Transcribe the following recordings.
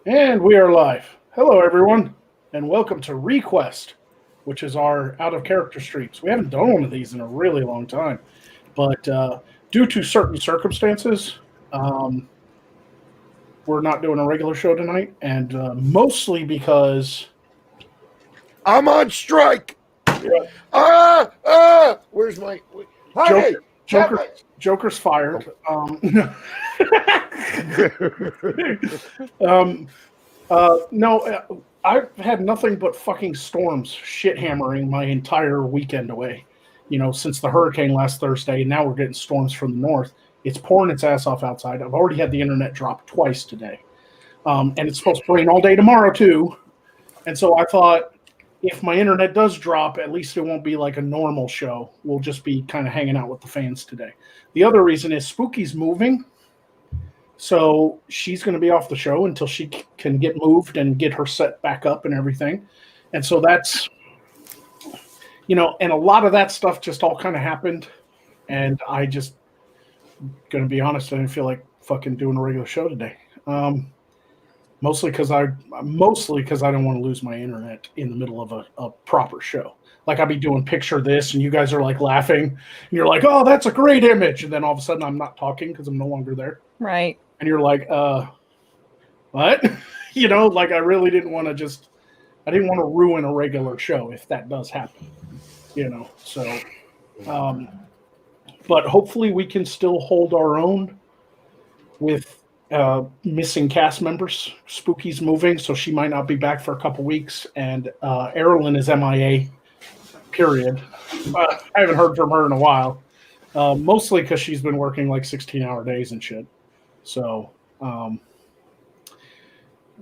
And we are live. Hello, everyone, and welcome to Request, which is our out-of-character streams. We haven't done one of these in a really long time, but due to certain circumstances, we're not doing a regular show tonight, and mostly because I'm on strike. Where's my Joker's fired. No, I've had nothing but fucking storms shit hammering my entire weekend away. You know, since the hurricane last Thursday, and now we're getting storms from the north. It's pouring its ass off outside. I've already had the internet drop twice today. And it's supposed to rain all day tomorrow, too. And so I thought, if my internet does drop, at least it won't be like a normal show. We'll just be kind of hanging out with the fans today. The other reason is Spooky's moving. So she's going to be off the show until she can get moved and get her set back up and everything. And so that's, you know, and a lot of that stuff just all kind of happened. And I just, going to be honest, I didn't feel like fucking doing a regular show today. Mostly because I don't want to lose my internet in the middle of a proper show. Like I'd be doing picture this and you guys are like laughing and you're like, oh, that's a great image. And then all of a sudden I'm not talking because I'm no longer there. Right. And you're like, what? You know, like I really didn't want to ruin a regular show if that does happen, you know? So, but hopefully we can still hold our own with missing cast members. Spooky's moving, so she might not be back for a couple weeks. And Erilyn is MIA, period. I haven't heard from her in a while, mostly because she's been working like 16-hour days and shit. So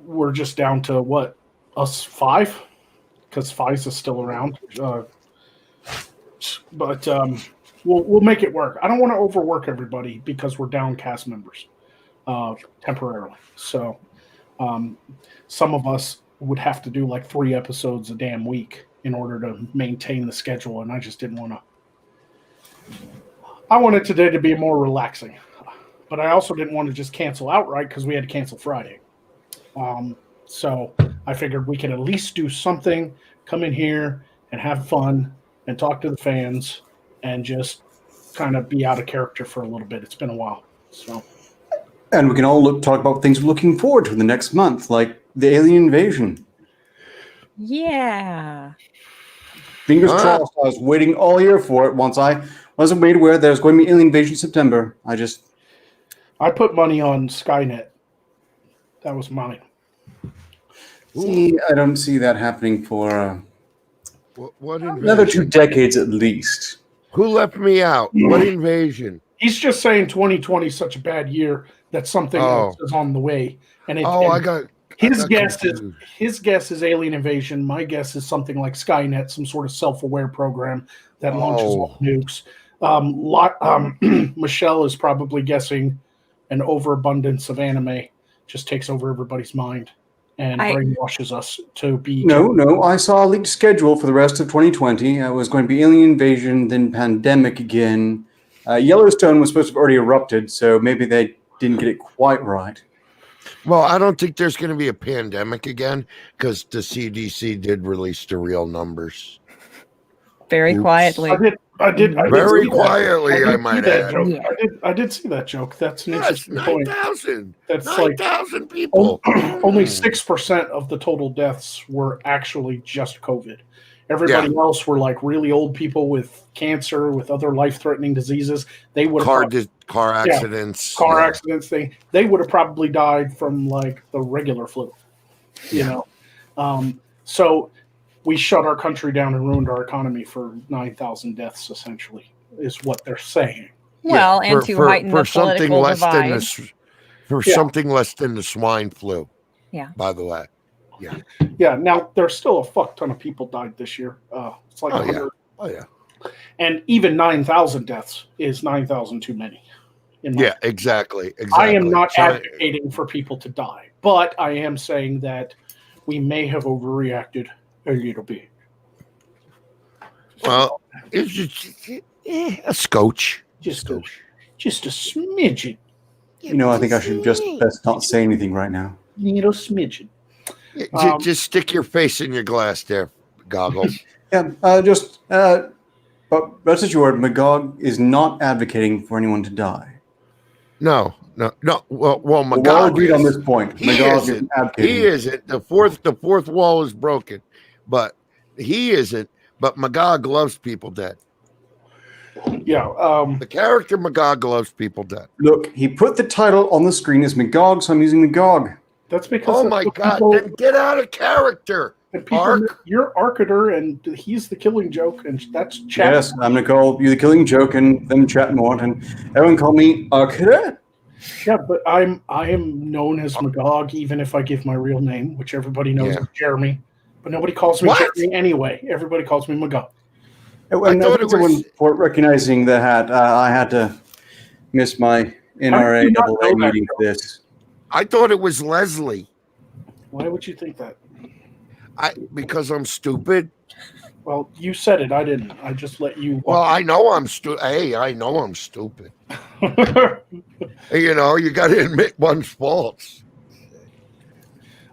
we're just down to what, us five? Because Fize is still around. But we'll make it work. I don't want to overwork everybody because we're down cast members temporarily. So some of us would have to do like 3 episodes a damn week in order to maintain the schedule, and I just didn't want to. I wanted today to be more relaxing. But I also didn't want to just cancel outright because we had to cancel Friday. So I figured we could at least do something, come in here and have fun and talk to the fans and just kind of be out of character for a little bit. It's been a while. So, and we can all talk about things we're looking forward to in the next month, like the alien invasion. Yeah. Fingers crossed. I was waiting all year for it. Once I wasn't made aware there's going to be alien invasion in September, I put money on Skynet. That was mine. See, I don't see that happening for what another 2 decades at least. Who left me out? What invasion? He's just saying 2020 is such a bad year that something else is on the way. And his guess is alien invasion. My guess is something like Skynet, some sort of self-aware program that launches all nukes. Michelle is probably guessing an overabundance of anime just takes over everybody's mind and brainwashes us to be... No. I saw a leaked schedule for the rest of 2020. It was going to be alien invasion, then pandemic again. Yellowstone was supposed to have already erupted, so maybe they didn't get it quite right. Well, I don't think there's going to be a pandemic again because the CDC did release the real numbers. Very quietly. I did very quietly, I might add. Yeah. I did see that joke. That's an interesting point. 9,000. That's 9,000 people. Only 6% of the total deaths were actually just COVID. Everybody else were like really old people with cancer, with other life-threatening diseases. They would car accidents. Accidents. They would have probably died from like the regular flu. You know, so. We shut our country down and ruined our economy for 9,000 deaths, essentially, is what they're saying. Well, and to heighten the political divide. Something less than the swine flu. Yeah. By the way. Yeah. Yeah. Now, there's still a fuck ton of people died this year. It's like 100. Oh, yeah. And even 9,000 deaths is 9,000 too many. Exactly. I am not advocating for people to die, but I am saying that we may have overreacted a little bit. Well, it's just a scotch. Just a smidgen. You know, I think I should just best not say anything right now. little smidgen. Just stick your face in your glass there, goggles. Yeah, but rest assured, Magog is not advocating for anyone to die. No. Well, Magog we're all agreed on this point. He Magog isn't. advocating. He isn't. The fourth wall is broken, but he isn't. But Magog loves people dead. Yeah. The character Magog loves people dead. Look, he put the title on the screen as Magog, so I'm using Magog. That's because. Oh my God! Then get out of character. Ark? You're Arkader, and he's the Killing Joke, and that's chat. Yes, I'm going to call you the Killing Joke, and then chat more, and everyone call me Arkader. Yeah, but I am known as Magog, even if I give my real name, which everybody knows is Jeremy. But nobody calls me Jeremy anyway. Everybody calls me Magog. And for recognizing the hat, I had to miss my NRA AA meeting for this. I thought it was Leslie. Why would you think that? Because I'm stupid. Well, you said it. I didn't. I just let you. Well, I know I'm stupid. Hey, I know I'm stupid. You know, you got to admit one's faults.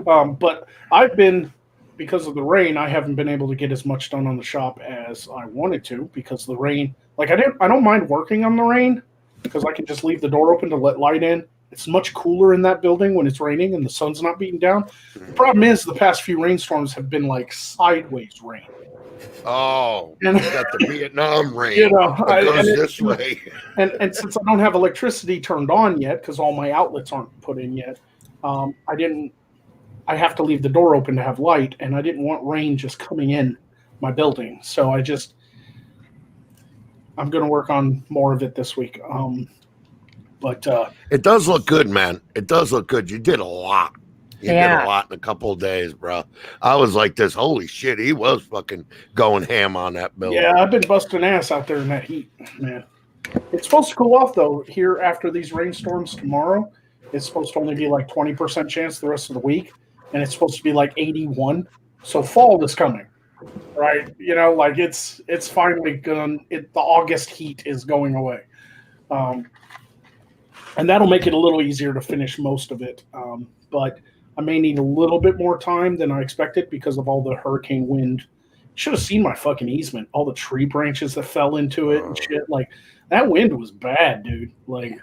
But I've been, because of the rain, I haven't been able to get as much done on the shop as I wanted to because the rain. Like I don't mind working on the rain because I can just leave the door open to let light in. It's much cooler in that building when it's raining and the sun's not beating down. The problem is the past few rainstorms have been like sideways rain. Oh, and you got the Vietnam rain. You know, this way. And since I don't have electricity turned on yet because all my outlets aren't put in yet, I have to leave the door open to have light, and I didn't want rain just coming in my building. So I'm going to work on more of it this week. But it does look good, man. It does look good. You did a lot. You did a lot in a couple of days, bro. I was like this. Holy shit, he was fucking going ham on that building. Yeah, I've been busting ass out there in that heat, man. It's supposed to cool off, though, here after these rainstorms tomorrow. It's supposed to only be like 20% chance the rest of the week, and it's supposed to be like 81. So fall is coming, right? You know, like it's finally going. The August heat is going away. And that'll make it a little easier to finish most of it. But I may need a little bit more time than I expected because of all the hurricane wind. Should have seen my fucking easement. All the tree branches that fell into it and shit. Like, that wind was bad, dude. Like,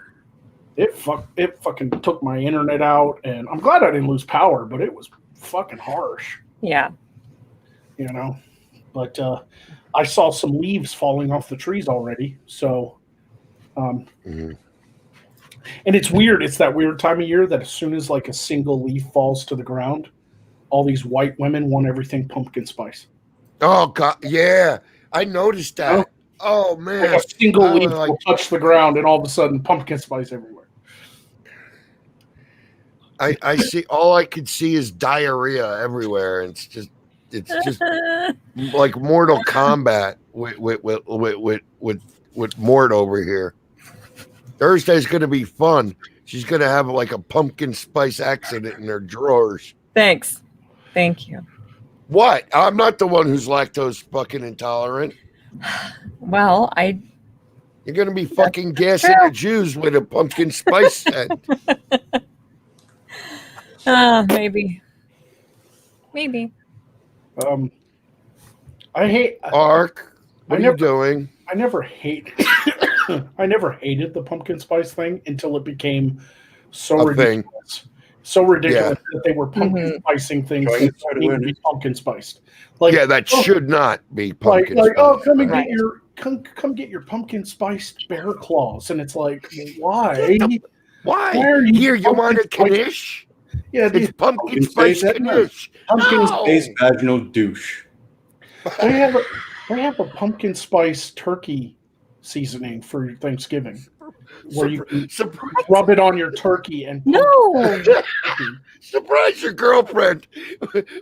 it fucking took my internet out. And I'm glad I didn't lose power, but it was fucking harsh. Yeah. You know? But I saw some leaves falling off the trees already. So, and it's weird. It's that weird time of year that as soon as like a single leaf falls to the ground, all these white women want everything pumpkin spice. Oh God, yeah, I noticed that. Oh man, like a single leaf will touch the ground, and all of a sudden, pumpkin spice everywhere. I see. All I could see is diarrhea everywhere. It's just like Mortal Kombat with Mort over here. Thursday's going to be fun. She's going to have like a pumpkin spice accident in her drawers. Thanks. Thank you. What? I'm not the one who's lactose fucking intolerant. Well, You're going to be fucking gassing the Jews with a pumpkin spice scent. Maybe. I hate Ark. What are you doing? I never hated the pumpkin spice thing until it became so ridiculous. So ridiculous that they were pumpkin spicing things that need to be pumpkin spiced. Like, that should not be pumpkin spiced. Oh, come get your pumpkin spiced bear claws. And it's like, why? Why? are you here? You want a knish? Yeah, it's pumpkin spice knish. Pumpkin spice vaginal douche. They have a pumpkin spice turkey seasoning for Thanksgiving, where you can rub it on your turkey and surprise your girlfriend.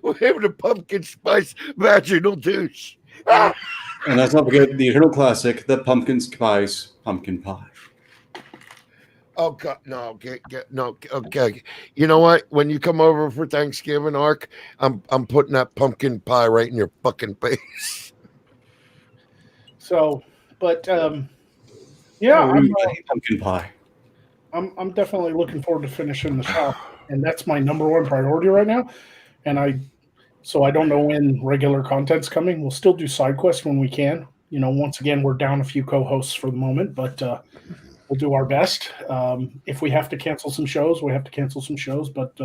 We're having a pumpkin spice vaginal douche. And let's not forget the eternal classic, the pumpkin spice pumpkin pie. Oh God, no! No, okay. You know what? When you come over for Thanksgiving, Ark, I'm putting that pumpkin pie right in your fucking face. So, but pumpkin pie. I'm definitely looking forward to finishing the shop. and that's my number one priority right now. And so I don't know when regular content's coming. We'll still do side quests when we can. Once again, we're down a few co-hosts for the moment, but we'll do our best. If we have to cancel some shows, we have to cancel some shows, but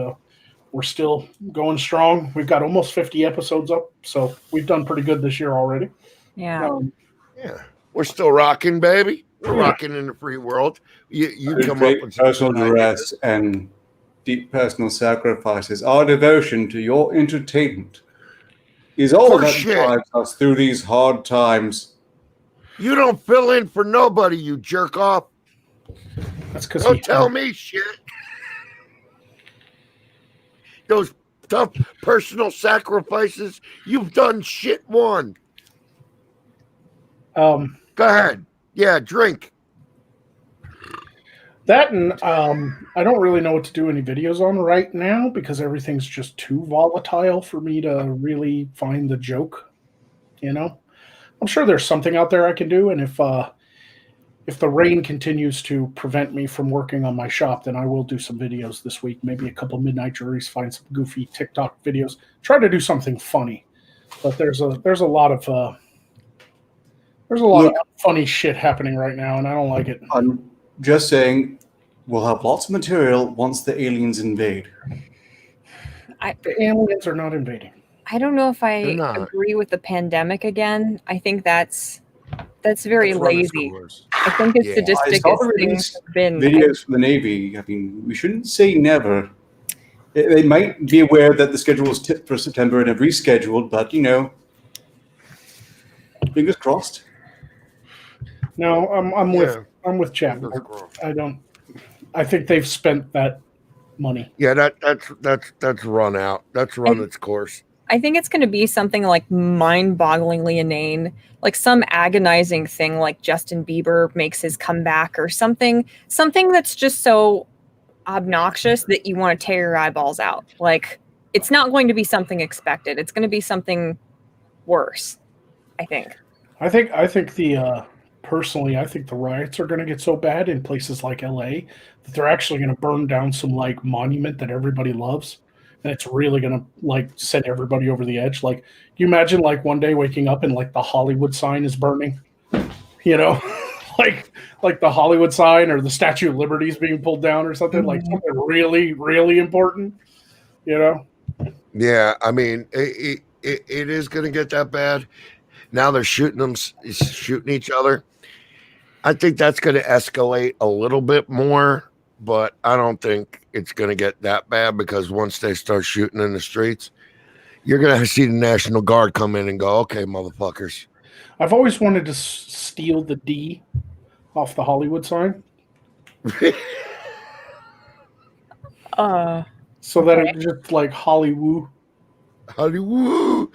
we're still going strong. We've got almost 50 episodes up, so we've done pretty good this year already. Yeah. Yeah. We're still rocking, baby. We're rocking in the free world. You come up with some personal good duress and deep personal sacrifices. Our devotion to your entertainment is all that drives us through these hard times. You don't fill in for nobody, you jerk off. That's because Don't tell me shit. Those tough personal sacrifices, you've done shit one. Go ahead. Yeah, drink. That and I don't really know what to do any videos on right now because everything's just too volatile for me to really find the joke. I'm sure there's something out there I can do, and if the rain continues to prevent me from working on my shop, then I will do some videos this week. Maybe a couple midnight juries, find some goofy TikTok videos, try to do something funny. But there's a lot of funny shit happening right now, and I don't like it. I'm just saying, we'll have lots of material once the aliens invade. The aliens are not invading. I don't know if I agree with the pandemic again. I think that's very lazy. I think it's sadistic as things have been. Videos from the Navy. I mean, we shouldn't say never. They might be aware that the schedule is tipped for September and have rescheduled, but fingers crossed. No, I'm with Chapman. I think they've spent that money. Yeah, that's run out. That's run its course. I think it's going to be something like mind-bogglingly inane, like some agonizing thing like Justin Bieber makes his comeback or something that's just so obnoxious that you want to tear your eyeballs out. Like, it's not going to be something expected. It's going to be something worse, I think. I think personally, I think the riots are going to get so bad in places like LA that they're actually going to burn down some like monument that everybody loves. And it's really going to like send everybody over the edge. Like, you imagine like one day waking up and like the Hollywood sign is burning, like the Hollywood sign or the Statue of Liberty is being pulled down or something, like something really, really important, Yeah, I mean, it is going to get that bad. Now they're shooting each other. I think that's going to escalate a little bit more, but I don't think it's going to get that bad because once they start shooting in the streets, you're going to see the National Guard come in and go, okay, motherfuckers. I've always wanted to steal the D off the Hollywood sign. So that it's just like Hollywood. Hollywood.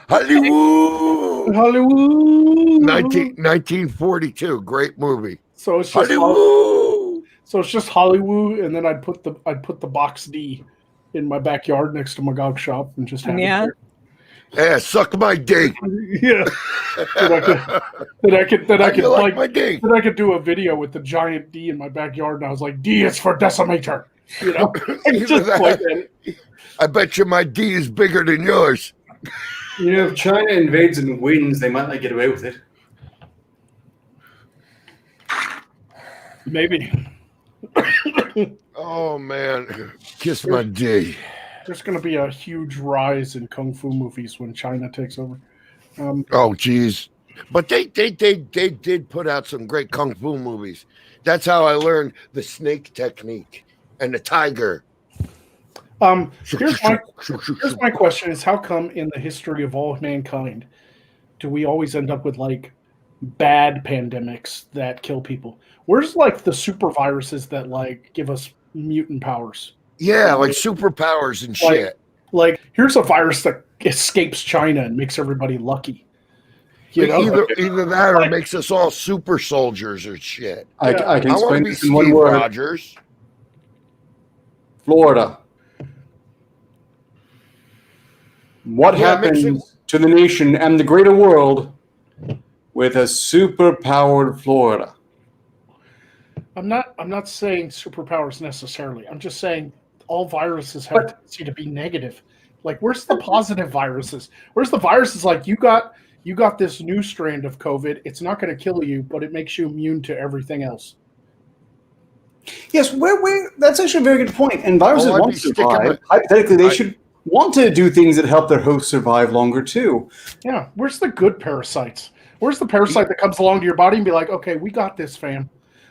Hollywood. Hollywood. 1942. Great movie. So it's just Hollywood. So it's just Hollywood, and then I'd put the box D in my backyard next to Magog shop and just have it there. Yeah, suck my dick. Yeah. Then I could my dick. Then I could do a video with the giant D in my backyard, and I was like, D is for decimator. Just point at it. I bet you my D is bigger than yours. If China invades and wins, they might not get away with it. Maybe. Oh man, kiss my D. There's going to be a huge rise in kung fu movies when China takes over. Oh geez, but they did put out some great kung fu movies. That's how I learned the snake technique and the tiger. Here's my question: is how come in the history of all mankind do we always end up with like bad pandemics that kill people? Where's like the super viruses that like give us mutant powers? Yeah, like superpowers and shit. Like here's a virus that escapes China and makes everybody lucky. Either that or makes us all super soldiers or shit. I can explain this in one Steve word. Rogers. Florida. What happens to the nation and the greater world with a super-powered Florida? I'm not saying superpowers necessarily. I'm just saying all viruses have a tendency to be negative. Like, where's the positive viruses? Where's the viruses like you got this new strand of COVID? It's not going to kill you, but it makes you immune to everything else. Yes, that's actually a very good point. And viruses I'd want be to sticking survive. Hypothetically, they should want to do things that help their host survive longer too. Yeah, where's the good parasites? Where's the parasite that comes along to your body and be like, okay, we got this, fam.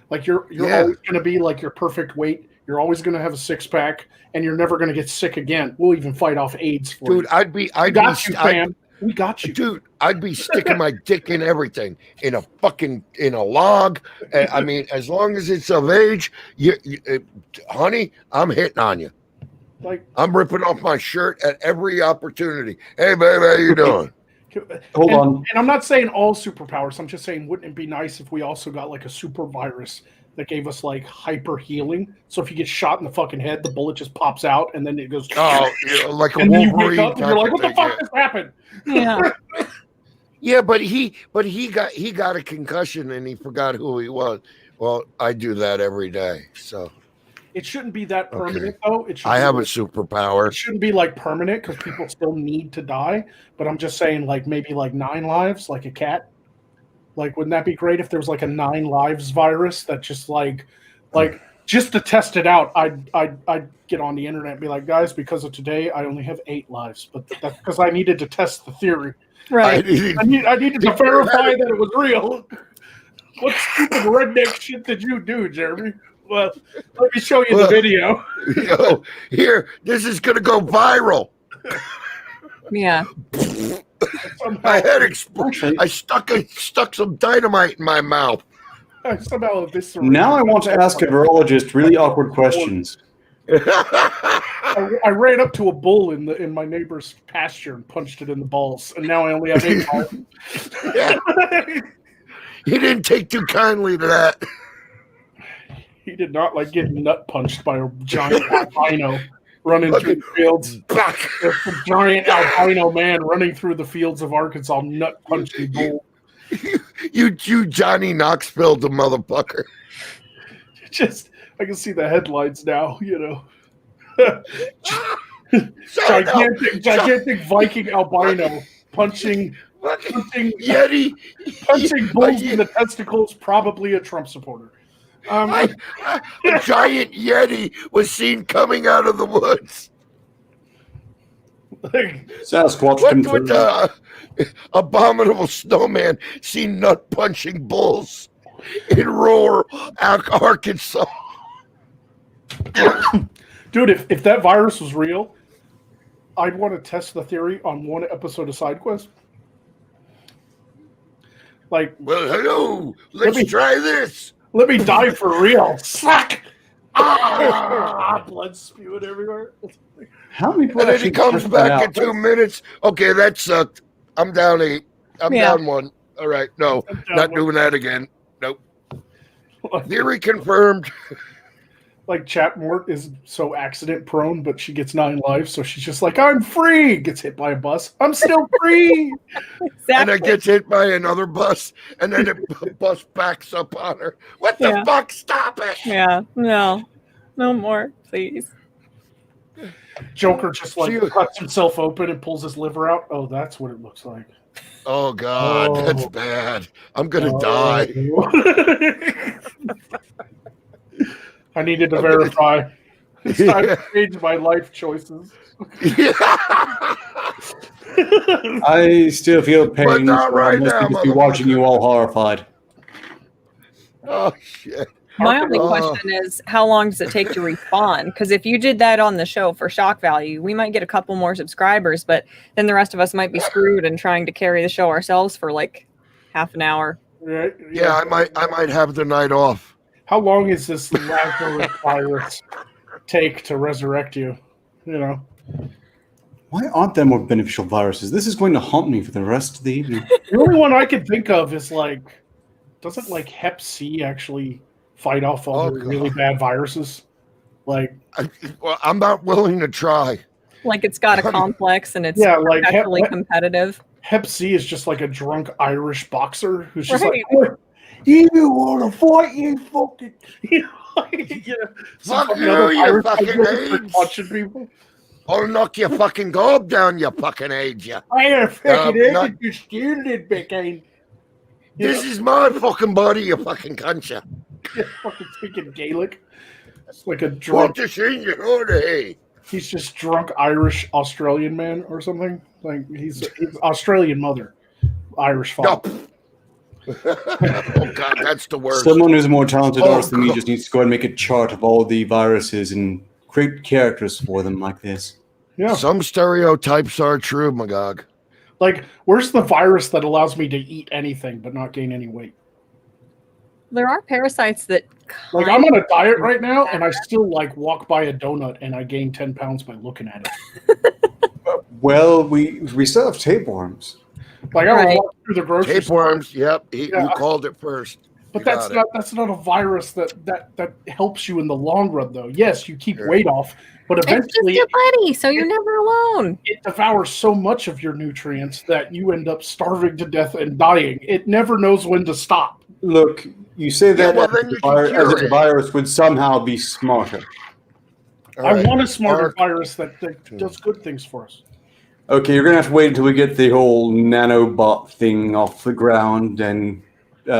Like you're always going to be like your perfect weight. You're always going to have a six pack, and you're never going to get sick again. We'll even fight off AIDS for you. Dude, we got you. Dude, I'd be sticking my dick in everything, in a log. I mean, as long as it's of age, honey, I'm hitting on you. Like, I'm ripping off my shirt at every opportunity. Hey, baby, how you doing? Hold on. And I'm not saying all superpowers. I'm just saying, wouldn't it be nice if we also got like a super virus that gave us like hyper healing? So if you get shot in the fucking head, the bullet just pops out and then it goes. Oh, like a and then Wolverine. You wake up and you're like, what the fuck just happened? Yeah. Yeah, but he got a concussion and he forgot who he was. Well, I do that every day, so. It shouldn't be that permanent, though. I have a superpower. It shouldn't be like permanent because people still need to die. But I'm just saying, like maybe like 9 lives, like a cat. Like, wouldn't that be great if there was like a 9 lives virus that just like just to test it out? I'd get on the internet and be like, guys, because of today, I only have 8 lives, but that's because I needed to test the theory. Right. I needed to verify that it was real. What stupid redneck shit did you do, Jeremy? Well, let me show you the video. Yo, here, this is gonna go viral. Yeah. My head exploded. I stuck some dynamite in my mouth. Now I want to ask a virologist really awkward questions. I ran up to a bull in my neighbor's pasture and punched it in the balls, and now I only have 8 balls. Yeah. He didn't take too kindly to that. He did not like getting nut punched by a giant albino running through the fields. A giant albino man running through the fields of Arkansas, nut punching bull. You Johnny Knoxville, the motherfucker. I can see the headlines now, you know. gigantic Viking albino punching Yeti, punching bulls in the testicles, probably a Trump supporter. A giant Yeti was seen coming out of the woods. Sasquatch With the abominable snowman seen nut punching bulls in rural Arkansas. Dude, if that virus was real, I'd want to test the theory on one episode of SideQuest. Like, well, hello, let's try this. Let me die for real. Slack! Blood spewing everywhere. How many people? And then he comes back in 2 minutes. Okay, that sucked. I'm down 8. I'm down 1. All right, no, not doing that again. Nope. Theory confirmed. Like Chatmort is so accident prone, but she gets 9 lives, so she's just like, I'm free. Gets hit by a bus. I'm still free. Exactly. And then gets hit by another bus, and then the bus backs up on her. What the fuck? Stop it. Yeah, no more, please. Joker just cuts himself open and pulls his liver out. Oh, that's what it looks like. Oh, God, that's bad. I'm going to die. I needed to verify. It's time to change my life choices. I still feel pain. But not right now, be watching you all horrified. Oh, shit. My only question is, how long does it take to respawn? Because if you did that on the show for shock value, we might get a couple more subscribers, but then the rest of us might be screwed and trying to carry the show ourselves for like half an hour. Right? Yeah, I might have the night off. How long is this Lazarus virus take to resurrect you? You know. Why aren't there more beneficial viruses? This is going to haunt me for the rest of the evening. The only one I can think of is like, doesn't like Hep C actually fight off all the really bad viruses? Like, I'm not willing to try. Like it's got a complex and it's like actually competitive. Hep C is just like a drunk Irish boxer who's just Right. like, you want to fight, you fucking. Yeah. Fuck Some you, other you virus fucking for AIDS. touching people. I'll knock your fucking gob down, you fucking AIDS, you. I am fucking not- idiot. You stealing it, Becky. This is my fucking body, you fucking cunt. Fucking speaking Gaelic. It's like a What drunk. to see you order, He's just drunk Irish Australian man or something. Like he's Australian mother, Irish father. Oh God, that's the worst. Someone who's a more talented Oh, artist than me God. just needs to go and make a chart of all the viruses and create characters for them like this. Yeah. Some stereotypes are true, Magog. Like, where's the virus that allows me to eat anything but not gain any weight? There are parasites that Like, I'm on a diet right now, and I still like walk by a donut and I gain 10 pounds by looking at it. Well, we still have tapeworms. Like, I Right. walk through the grocery store, Tapeworms. Yep, you called it first. but You that's got not a virus that helps you in the long run, though. Yes, you keep Sure. weight off, but it's just eventually your buddy, so you're never alone. it devours so much of your nutrients that you end up starving to death and dying. It never knows when to stop. Look, you say that well, as, then if you the can virus, cure as if the it. virus would somehow be smarter. All I right. want a smarter Mark. virus that does good things for us. Okay, you're going to have to wait until we get the whole nanobot thing off the ground and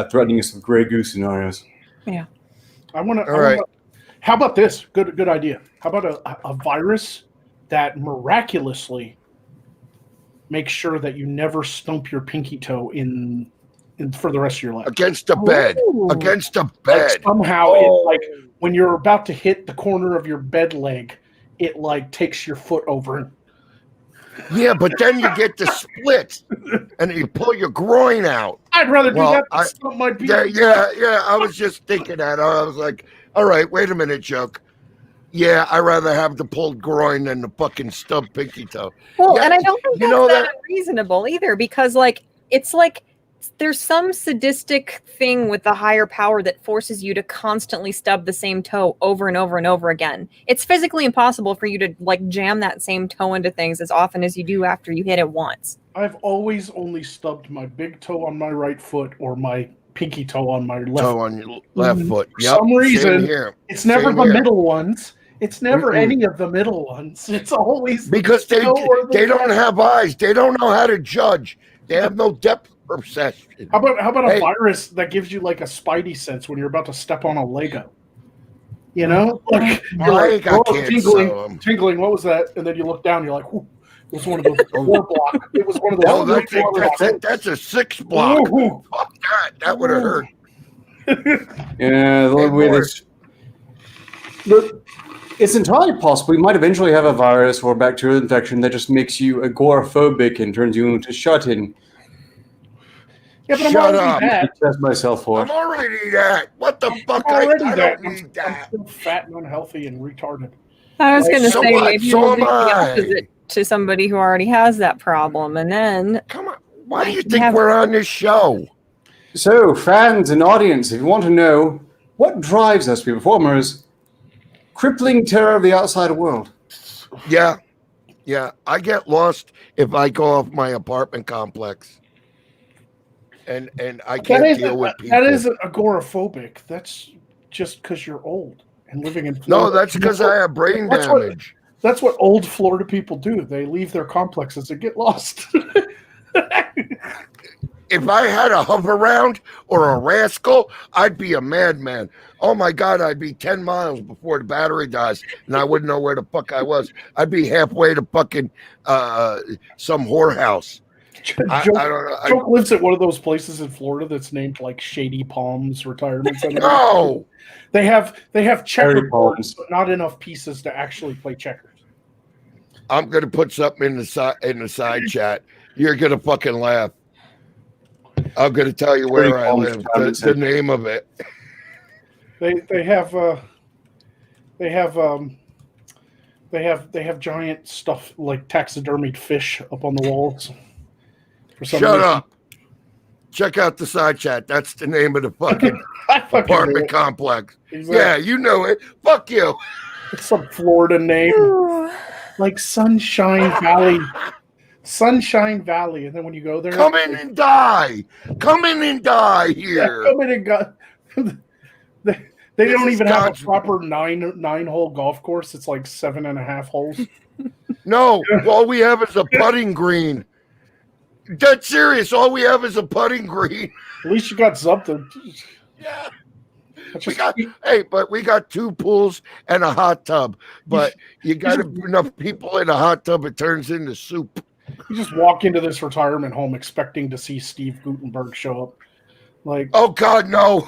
threatening us with Grey Goose scenarios. I want to. All right. How about this? Good idea. How about a virus that miraculously makes sure that you never stump your pinky toe in for the rest of your life? Against the bed. Ooh. Against the Like bed. somehow, it like when you're about to hit the corner of your bed leg, it like takes your foot over. Yeah, but then you get the split, and you pull your groin out. I'd rather do Well, that than stump my pinky. Yeah. I was just thinking that. I was like, all right, wait a minute, joke. Yeah, I'd rather have the pulled groin than the fucking stub pinky toe. Well, Yeah, and I don't think you that's know that that- unreasonable either, because it's like there's some sadistic thing with the higher power that forces you to constantly stub the same toe over and over and over again. It's physically impossible for you to like jam that same toe into things as often as you do after you hit it once. I've always only stubbed my big toe on my right foot or my pinky toe on my left. Toe on your left foot. For Yep, some reason, same here. It's never Same the here. middle ones. It's never Mm-mm. any of the middle ones. It's always Because the toe or the they don't left. have eyes. They don't know how to judge. They have no depth perception. How about a Hey. virus that gives you like a spidey sense when you're about to step on a Lego? You know, like you're like, I oh, can't tingling, sew 'em. tingling. What was that? And then you look down, you're like, "Ooh, it was one of those four block. It was one of those. Oh, four block. that's a 6 block. Ooh. Fuck that. That would have hurt. Yeah, the Hey, way Mark. this. Look, it's entirely possible we might eventually have a virus or bacterial infection that just makes you agoraphobic and turns you into shut-in. Yeah, but I'm Shut already up. I that. test myself for I'm it. already that. What the fuck? I'm already I that. don't I'm need that. still fat and unhealthy and retarded. I was Like, going to so say what? maybe So we'll am do the I. opposite to somebody who already has that problem, and then Come on. Why do you think have- we're on this show? So, fans and audience, if you want to know what drives us to be performers, crippling terror of the outside world. Yeah. I get lost if I go off my apartment complex. And I can't deal with people. That isn't agoraphobic. That's just because you're old and living in No, Florida. that's because I have brain That's what- damage. That's what old Florida people do. They leave their complexes and get lost. If I had a hover round or a rascal, I'd be a madman. Oh my God, I'd be 10 miles before the battery dies, and I wouldn't know where the fuck I was. I'd be halfway to fucking some whorehouse. I Joke, don't know. Joke lives at one of those places in Florida that's named like Shady Palms Retirement Center. No, They have Cherry checkerboards, palms. but not enough pieces to actually play checkers. I'm gonna put something in the side chat. You're gonna fucking laugh. I'm gonna tell you where I live. The name of it. They have giant stuff like taxidermied fish up on the walls. For some Shut reason. up. Check out the side chat. That's the name of the fucking I fucking knew apartment it. complex. Exactly. Yeah, you know it. Fuck you. It's some Florida name like Sunshine Valley. Sunshine Valley, and then when you go there, Come in and die. Come in and die Yeah, here. come in and go. They This don't is even have a God's- proper nine-hole golf course. It's like 7.5 holes. No, all we have is a putting green. Dead serious. All we have is a putting green. At least you got something. Yeah. That's We just- got but we got 2 pools and a hot tub. But you got enough people in a hot tub, it turns into soup. You just walk into this retirement home expecting to see Steve Gutenberg show up. Like, Oh God, no!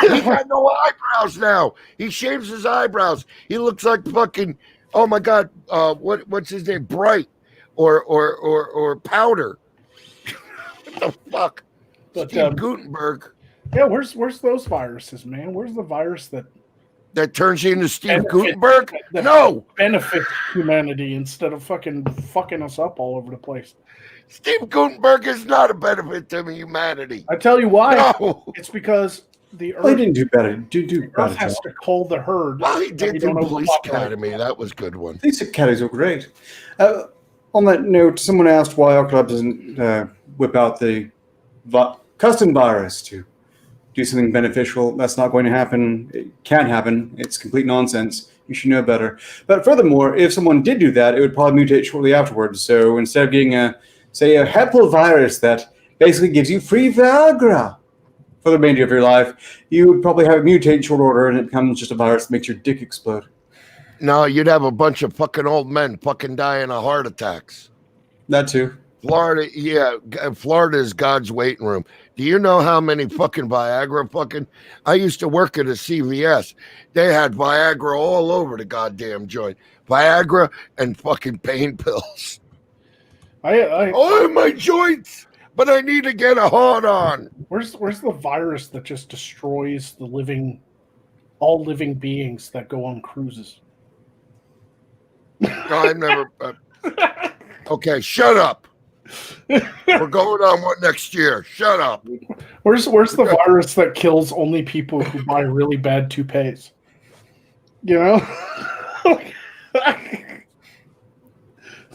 He got no eyebrows now. He shaves his eyebrows. He looks like fucking. Oh my God! What's his name? Bright or Powder? What the fuck? but Steve Gutenberg yeah, where's those viruses, man? Where's the virus that turns you into Steve Benefit- Gutenberg? that No, benefits humanity instead of fucking us up all over the place? Steve Gutenberg is not a benefit to humanity. I tell you why. No. It's because the Well, he Earth, didn't do better. Do the better Earth has job. to cull the herd. Well, he and did we do don't Police overpopulate. Academy. That was a good one. These academies are great. On that note, someone asked why our club doesn't whip out the custom virus to do something beneficial. That's not going to happen. It can't happen. It's complete nonsense. You should know better. But furthermore, if someone did do that, it would probably mutate shortly afterwards. So instead of getting a virus that basically gives you free Viagra for the remainder of your life, you would probably have it mutate in short order, and it becomes just a virus that makes your dick explode. No, you'd have a bunch of fucking old men fucking dying of heart attacks. That too. Florida, yeah, Florida is God's waiting room. Do you know how many fucking Viagra fucking? I used to work at a CVS. They had Viagra all over the goddamn joint. Viagra and fucking pain pills. Oh, my joints! But I need to get a hard on. Where's the virus that just destroys all living beings that go on cruises? No, I've never. Okay, shut up. We're going on what next year? Shut up. Where's the virus that kills only people who buy really bad toupees? You know,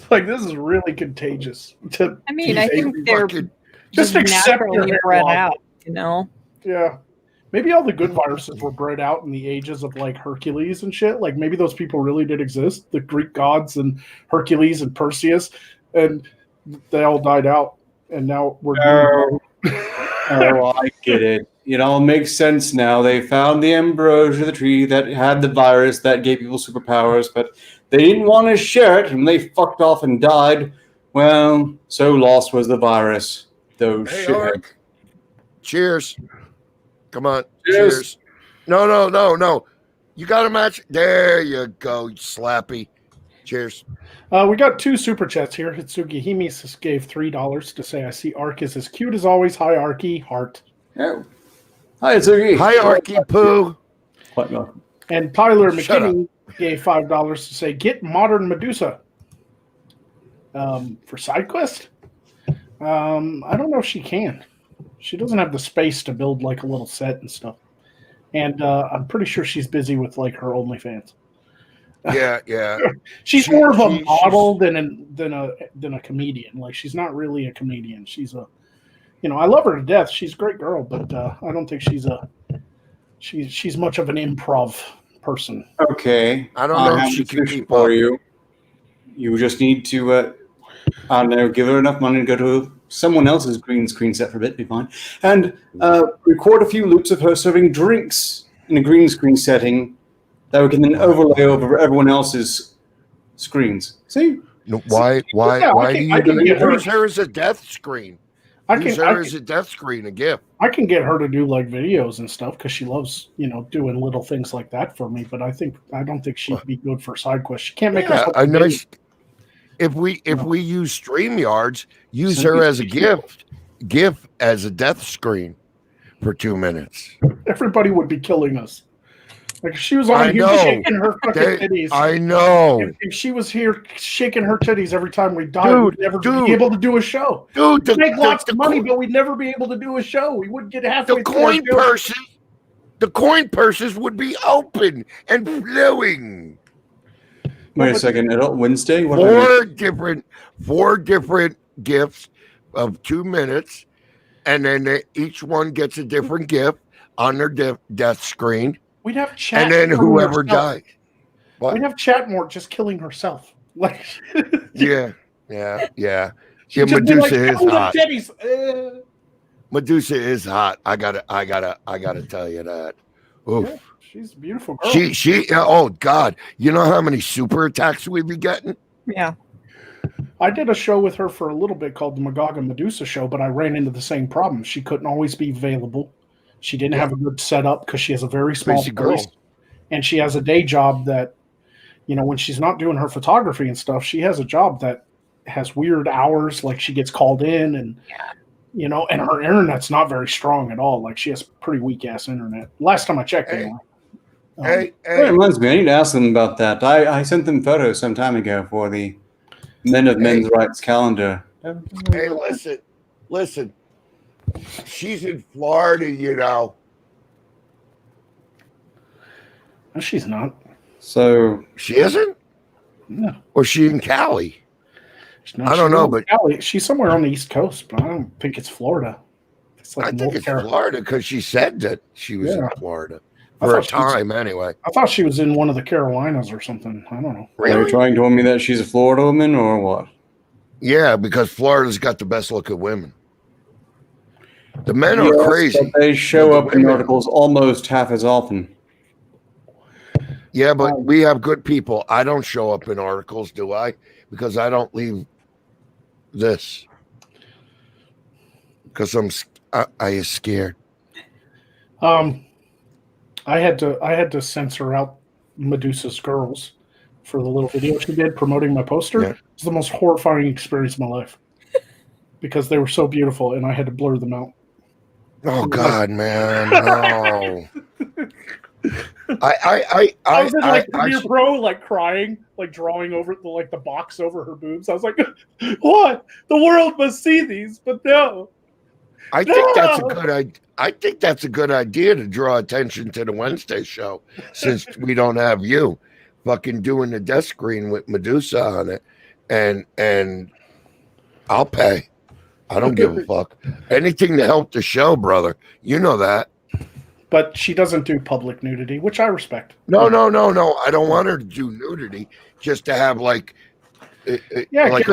like this is really contagious. I mean, I think they're just accept your naturally bred hair out, you know? Yeah. Maybe all the good viruses were bred out in the ages of like Hercules and shit. Like maybe those people really did exist, the Greek gods and Hercules and Perseus, and they all died out. And now we're Oh, I get it. It all makes sense now. They found the ambrosia, the tree that had the virus that gave people superpowers, but they didn't want to share it, and they fucked off and died. Well, so lost was the virus. Those Hey, shitheads. Ark. Cheers. Come on. Cheers. Cheers. No. You got a match? There you go, you slappy. Cheers. We got 2 super chats here. Hitsugi Himis gave $3 to say, I see Ark is as cute as always. Hi, Arky. Heart. Oh. Hi, it's Oogie. Hi, Arky Poo. Quite welcome. And Tyler Shut McKinney gave $5 to say, get Modern Medusa. For side quest? I don't know if she can. She doesn't have the space to build like a little set and stuff. And I'm pretty sure she's busy with like her OnlyFans. Yeah. She's more of a model than a comedian. Like she's not really a comedian. She's a, I love her to death. She's a great girl, but I don't think she's much of an improv person. Okay. I don't know if have she a can solution keep for up. you. You just need to, I don't know, give her enough money to go to someone else's green screen set for a bit, be fine, and record a few loops of her serving drinks in a green screen setting that we can then overlay over everyone else's screens. See? No, why Yeah, do you I can get her- use her as a death screen? Use her as a death screen, a gift. I can get her to do like videos and stuff because she loves, doing little things like that for me. But I don't think she'd be good for side quests. She can't make herself a big. nice. If we use StreamYards, use her as a gift as a death screen for 2 minutes. Everybody would be killing us. Like if she was on here shaking her fucking titties. I know. If she was here shaking her titties every time we died, we'd never be able to do a show. Dude, We'd make lots of money, but we'd never be able to do a show. We wouldn't get halfway through. The coin purses would be open and flowing. Wait a second. Adult Wednesday? What Four different gifts of 2 minutes, and then each one gets a different gift on their death screen. We'd have chat. and then killing whoever herself. died. What? We'd have chat. And then killing whoever herself. died. What? We'd have Chatmore just killing herself. Like, Yeah. she'd just be like, Medusa is "Kill the hot. teddies." Medusa is hot. I gotta tell you that. Oof. Yeah, she's a beautiful girl. She. Oh God! You know how many super attacks we'd be getting? Yeah. I did a show with her for a little bit called the Magog of Medusa show, but I ran into the same problem. She couldn't always be available. She didn't have a good setup because she has a very small Crazy girl. voice, and she has a day job that, when she's not doing her photography and stuff, she has a job that has weird hours. Like she gets called in, and and her internet's not very strong at all. Like she has pretty weak ass internet. Last time I checked, Hey. anyway. Hey, That reminds me, I need to ask them about that. I sent them photos some time ago for the Men of Men's Rights calendar. hey, listen. She's in Florida, No, she's not. So She isn't? No, Or she in Cali? she's not. I don't She's know, in but Cali. She's somewhere on the East Coast, but I don't think it's Florida. It's like I think North it's Carolina. Florida because she said that she was in Yeah. Florida I for a thought she was- time anyway. I thought she was in one of the Carolinas or something. I don't know. are you trying to tell me that she's a Florida woman or what? Yeah, because Florida's got the best looking women. The men are Yes, crazy. but they show The up in women- articles almost half as often. Yeah, but we have good people. I don't show up in articles, do I? Because I don't leave this. Because I is scared. I had to censor out Medusa's girls for the little video she did promoting my poster. Yeah. It was the most horrifying experience of my life because they were so beautiful and I had to blur them out. Oh God, man, no. I was in Premiere Pro, like crying, like drawing over the box over her boobs. I was like, "What? The world must see these, but no." I think that's a good. I think that's a good idea to draw attention to the Wednesday show, since we don't have you, fucking doing the death screen with Medusa on it, and I'll pay. I don't give a fuck. Anything to help the show, brother. You know that. But she doesn't do public nudity, which I respect. No. I don't want her to do nudity, just to have like a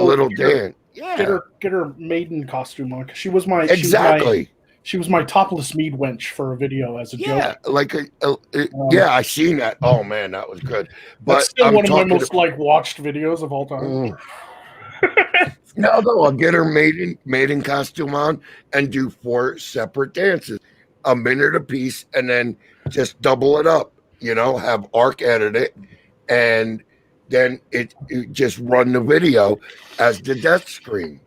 little dance. Yeah, Get her maiden costume on. 'Cause she was my exactly. She was my topless mead wench for a video as a Yeah, joke. like I seen that. Oh man, that was good. But That's still I'm one of my talking most watched videos of all time. No, I'll get her maiden costume on and do 4 separate dances, a minute apiece, and then just double it up. Have Arc edit it, and then it just run the video as the death screen.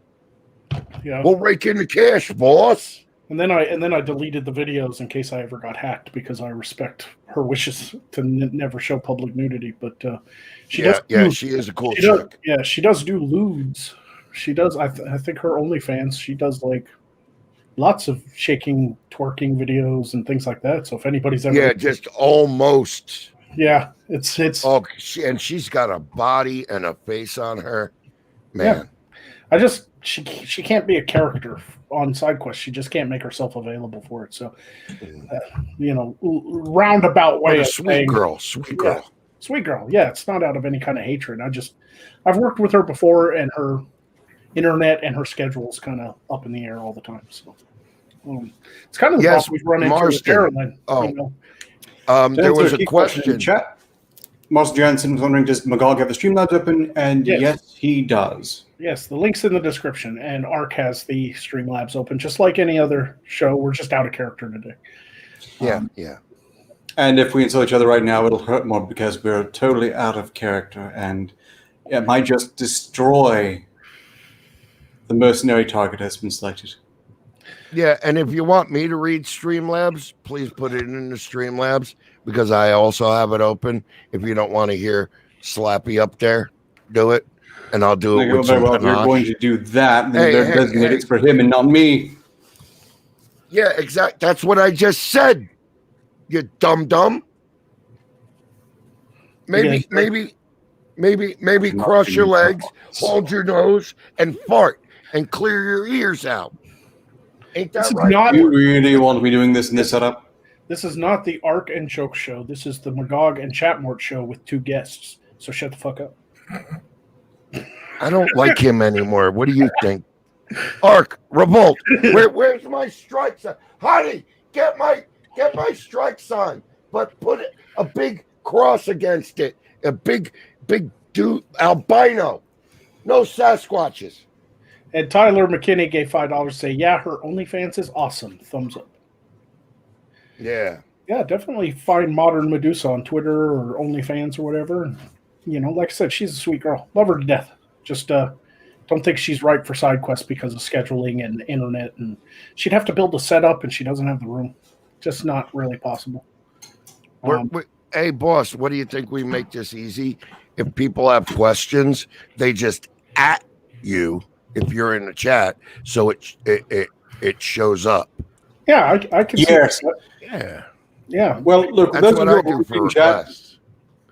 Yeah. We'll rake in the cash, boss. And then I deleted the videos in case I ever got hacked because I respect her wishes to never show public nudity. But she is a cool chick. She does do lewds. She does. I think her OnlyFans. She does lots of shaking, twerking videos and things like that. So if anybody's ever just almost. Yeah, it's. Oh, she's got a body and a face on her, man. Yeah. She can't be a character on side quest. She just can't make herself available for it. So, roundabout way. Sweet girl. Sweet girl. Yeah, it's not out of any kind of hatred. I've worked with her before, and her internet and her schedule is kind of up in the air all the time. So, it's kind of the problem we've run into with Carolyn. There was a question in chat. Marcel Jansen was wondering, does Magog have the Streamlabs open? And yes, he does. Yes, the link's in the description, and Arc has the Streamlabs open, just like any other show. We're just out of character today. Yeah. And if we insult each other right now, it'll hurt more because we're totally out of character, and it might just destroy the mercenary target has been selected. Yeah, and if you want me to read Streamlabs, please put it in the Streamlabs because I also have it open. If you don't want to hear Slappy up there, do it. And I'll do it with some well, if you're going to do that, then they're designated for him and not me. Yeah, exactly. That's what I just said. You dumb. Maybe cross your legs, hold your nose, and fart, and clear your ears out. Ain't that right? Do you really want to be doing this in this setup? This is not the Ark and Choke show. This is the Magog and Chatmort show with 2 guests. So shut the fuck up. I don't like him anymore. What do you think? Ark, revolt. Where's my strike sign? Honey, get my strike sign, but put a big cross against it. A big dude albino. No Sasquatches. And Tyler McKinney gave $5 say, yeah, her OnlyFans is awesome. Thumbs up. Yeah. Yeah, definitely find Modern Medusa on Twitter or OnlyFans or whatever. And, like I said, she's a sweet girl. Love her to death. Just don't think she's right for side quests because of scheduling and internet. And she'd have to build a setup, and she doesn't have the room. Just not really possible. Hey, boss, what do you think we make this easy? If people have questions, they just at you if you're in the chat, so it shows up. Yeah, I can see that. Yeah. Well, look, that's what I do for requests.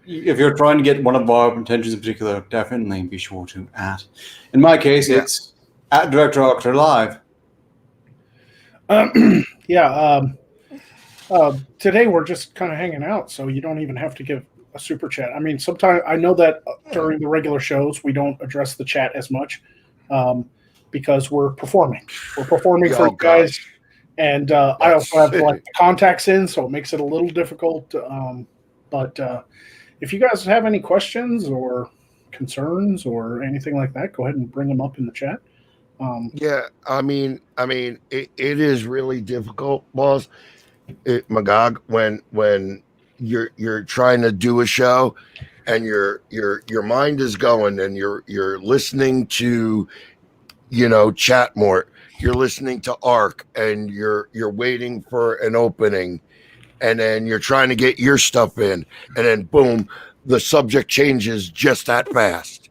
If you're trying to get one of our intentions in particular, definitely be sure to at. In my case, it's at Director Octor Live. Today we're just kind of hanging out, so you don't even have to give a super chat. I mean, sometimes I know that during the regular shows we don't address the chat as much because we're performing. We're performing for you guys, and I also have the contacts in, so it makes it a little difficult. But if you guys have any questions or concerns or anything like that, go ahead and bring them up in the chat. I mean, it is really difficult, boss. Magog, when you're trying to do a show and your mind is going and you're listening to Chatmort, you're listening to Ark, and you're waiting for an opening, and then you're trying to get your stuff in, and then boom, the subject changes just that fast.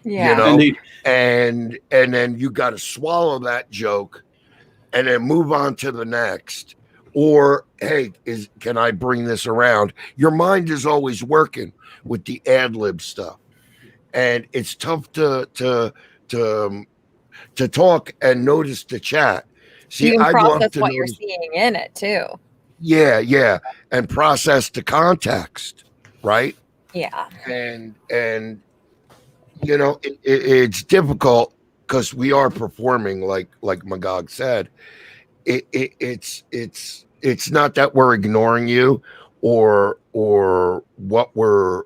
And then you got to swallow that joke and then move on to the next. Or, hey, can I bring this around? Your mind is always working with the ad lib stuff, and it's tough to talk and notice the chat. See, you can I'd process love to what you're seeing in it too. Yeah, and process the context, right? Yeah, and it's difficult because we are performing, like Magog said. It's not that we're ignoring you or what we're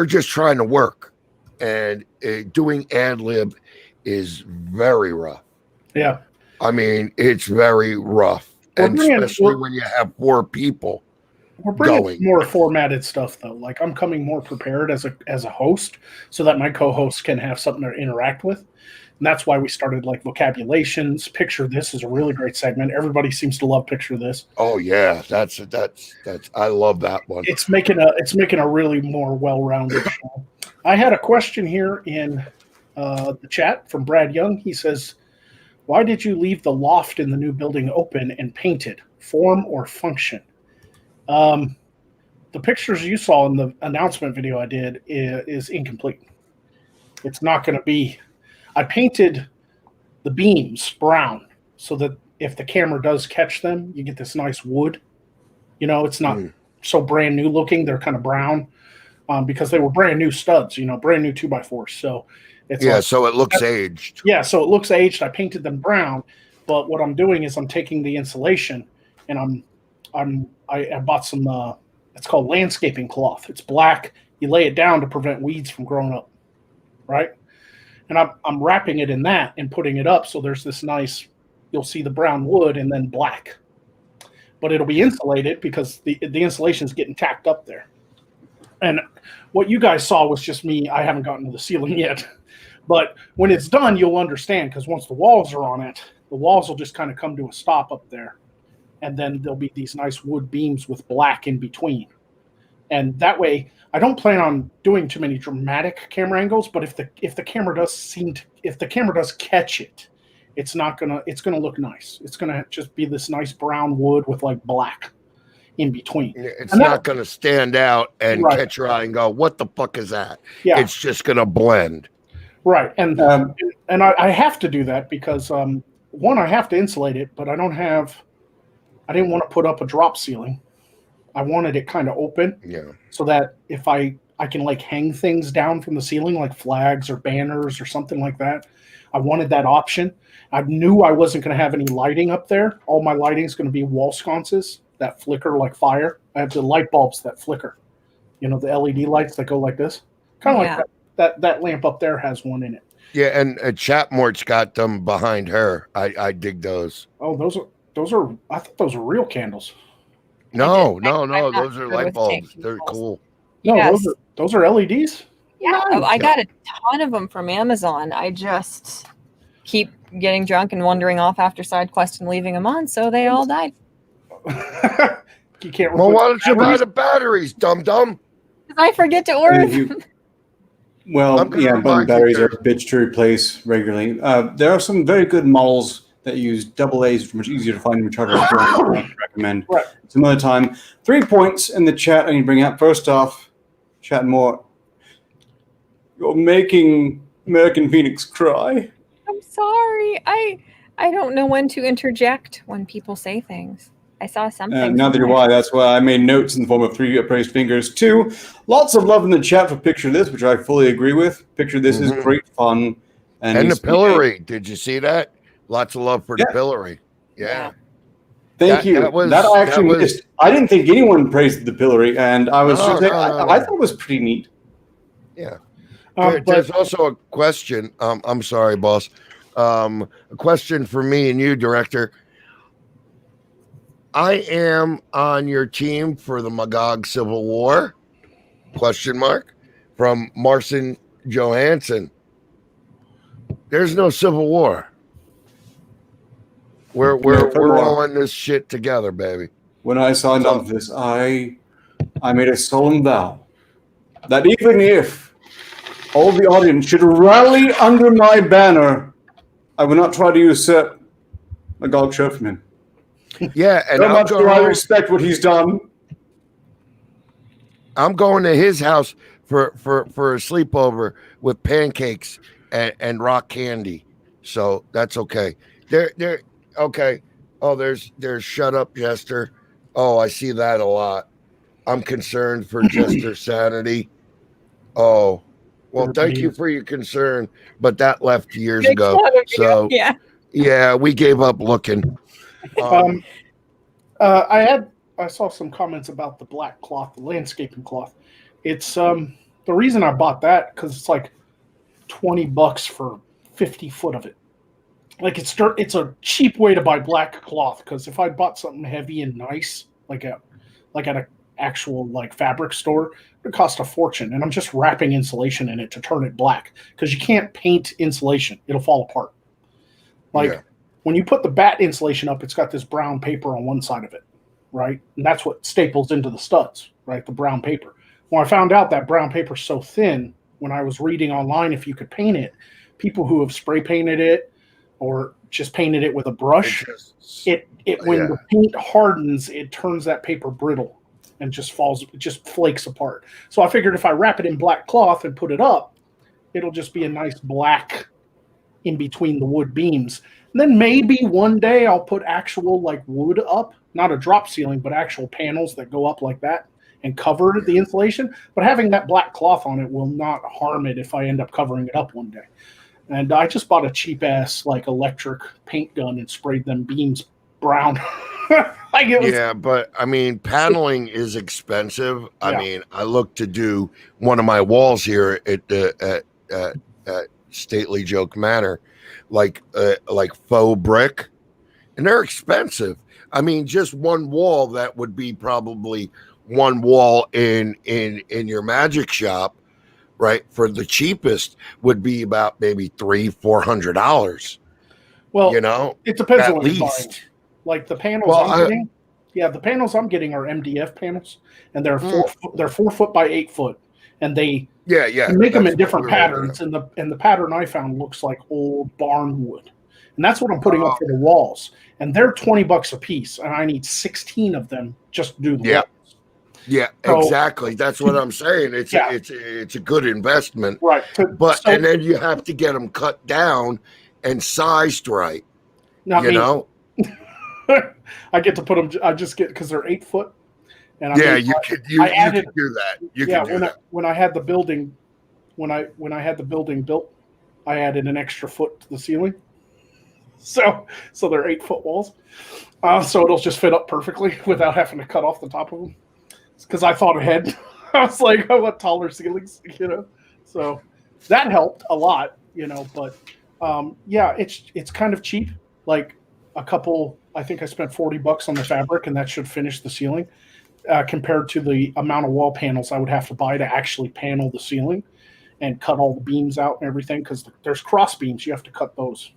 just trying to work, and doing ad lib is very rough. Yeah, I mean, it's very rough, and especially when you have 4 people. We're bringing more formatted stuff, though. Like, I'm coming more prepared as a host so that my co-hosts can have something to interact with. And that's why we started like vocabulations. Picture This is a really great segment. Everybody seems to love Picture This. Oh yeah, that's I love that one. It's making a really more well-rounded show. I had a question here in the chat from Brad Young. He says, "Why did you leave the loft in the new building open and painted? Form or function?" The pictures you saw in the announcement video I did is incomplete. It's not going to be. I painted the beams brown so that if the camera does catch them, you get this nice wood. It's not so brand new looking. They're kind of brown because they were brand new studs, brand new 2x4s. So it's so it looks aged. Yeah, so it looks aged. I painted them brown, but what I'm doing is I'm taking the insulation and I bought some. It's called landscaping cloth. It's black. You lay it down to prevent weeds from growing up, right? And I'm wrapping it in that and putting it up so there's this nice. You'll see the brown wood and then black, but it'll be insulated because the insulation is getting tacked up there. And what you guys saw was just me. I haven't gotten to the ceiling yet, but when it's done, you'll understand because once the walls are on it, the walls will just kind of come to a stop up there. And then there'll be these nice wood beams with black in between. And that way, I don't plan on doing too many dramatic camera angles, but if the camera does catch it, it's gonna look nice. It's gonna just be this nice brown wood with like black in between. It's not gonna stand out and catch your eye and go, "What the fuck is that?" Yeah. It's just gonna blend. Right. And I have to do that because one, I have to insulate it, but I I didn't want to put up a drop ceiling. I wanted it kind of open, so that if I can like hang things down from the ceiling, like flags or banners or something like that. I wanted that option. I knew I wasn't going to have any lighting up there. All my lighting is going to be wall sconces that flicker like fire. I have the light bulbs that flicker. The LED lights that go like this. Kind of like that lamp up there has one in it. Yeah, and Chatmort's got them behind her. I dig those. Oh, those are. I thought those were real candles. No, those are light bulbs. They're cool. No, yes. those are LEDs. Yeah, nice. I got a ton of them from Amazon. I just keep getting drunk and wandering off after side quest and leaving them on, so they all died. You can't. Well, why don't you buy the batteries, dum dum? Because I forget to order them. Well, but batteries are a bitch to replace regularly. There are some very good models that use AA's, which are much easier to find in rechargeable. I recommend. Right. Some other time. 3 points in the chat I need to bring up. First off, chat more. You're making American Phoenix cry. I'm sorry. I don't know when to interject when people say things. I saw something. Neither do I. That's why I made notes in the form of 3 upraised fingers. 2, lots of love in the chat for Picture This, which I fully agree with. Picture This is great fun. And the pillory. Did you see that? Lots of love for the pillory. Yeah. Thank you. That I actually missed. I didn't think anyone praised the pillory, and I was I thought it was pretty neat. Yeah. There's also a question. I'm sorry, boss. A question for me and you, director. I am on your team for the Magog Civil War? ? From Marcin Johansson. There's no Civil War. We're all in this shit together, baby. When I signed up for this, I made a solemn vow that even if all the audience should rally under my banner, I will not try to usurp Magog shirt from him. Yeah, and so much do I respect what he's done. I'm going to his house for a sleepover with pancakes and rock candy. So that's okay. They're okay. Oh, there's shut up, Jester. Oh, I see that a lot. I'm concerned for Jester's sanity. Oh, well, thank you for your concern, but that left years ago. So yeah, we gave up looking. I saw some comments about the black cloth, the landscaping cloth. It's the reason I bought that because it's like $20 for 50 foot of it. Like it's a cheap way to buy black cloth because if I bought something heavy and nice, like at an actual like fabric store, it cost a fortune. And I'm just wrapping insulation in it to turn it black because you can't paint insulation; it'll fall apart. When you put the bat insulation up, it's got this brown paper on one side of it, right? And that's what staples into the studs, right? The brown paper. When I found out that brown paper is so thin, when I was reading online if you could paint it, people who have spray painted it or just painted it with a brush, when the paint hardens, it turns that paper brittle and just flakes apart. So I figured if I wrap it in black cloth and put it up, it'll just be a nice black in between the wood beams. And then maybe one day I'll put actual like wood up, not a drop ceiling, but actual panels that go up like that and cover the insulation. But having that black cloth on it will not harm it if I end up covering it up one day. And I just bought a cheap ass like electric paint gun and sprayed them beams brown. But I mean, paneling is expensive. I mean, I look to do one of my walls here at Stately Joke Manor, like faux brick, and they're expensive. I mean, just one wall that would be probably one wall in your magic shop, right? For the cheapest would be about maybe $300-400. Well, it depends on what you're buying. Like the panels the panels I'm getting are MDF panels, and they're 4 foot by 8 foot, and they make them in different patterns. And the pattern I found looks like old barn wood, and that's what I'm putting up for the walls. And they're $20 a piece, and I need 16 of them just to do the walls. Yeah, exactly. That's what I'm saying. It's a good investment, right? And then you have to get them cut down and sized right. I get to put them. I just get because they're 8 foot. And you could do that. You could do that. When I had the building, when I had the building built, I added an extra foot to the ceiling. So they're 8 foot walls. So it'll just fit up perfectly without having to cut off the top of them. Because I thought ahead. I was like, I want taller ceilings, So that helped a lot, But it's kind of cheap. Like I think I spent $40 on the fabric, and that should finish the ceiling. Compared to the amount of wall panels I would have to buy to actually panel the ceiling and cut all the beams out and everything, because there's cross beams. You have to cut those,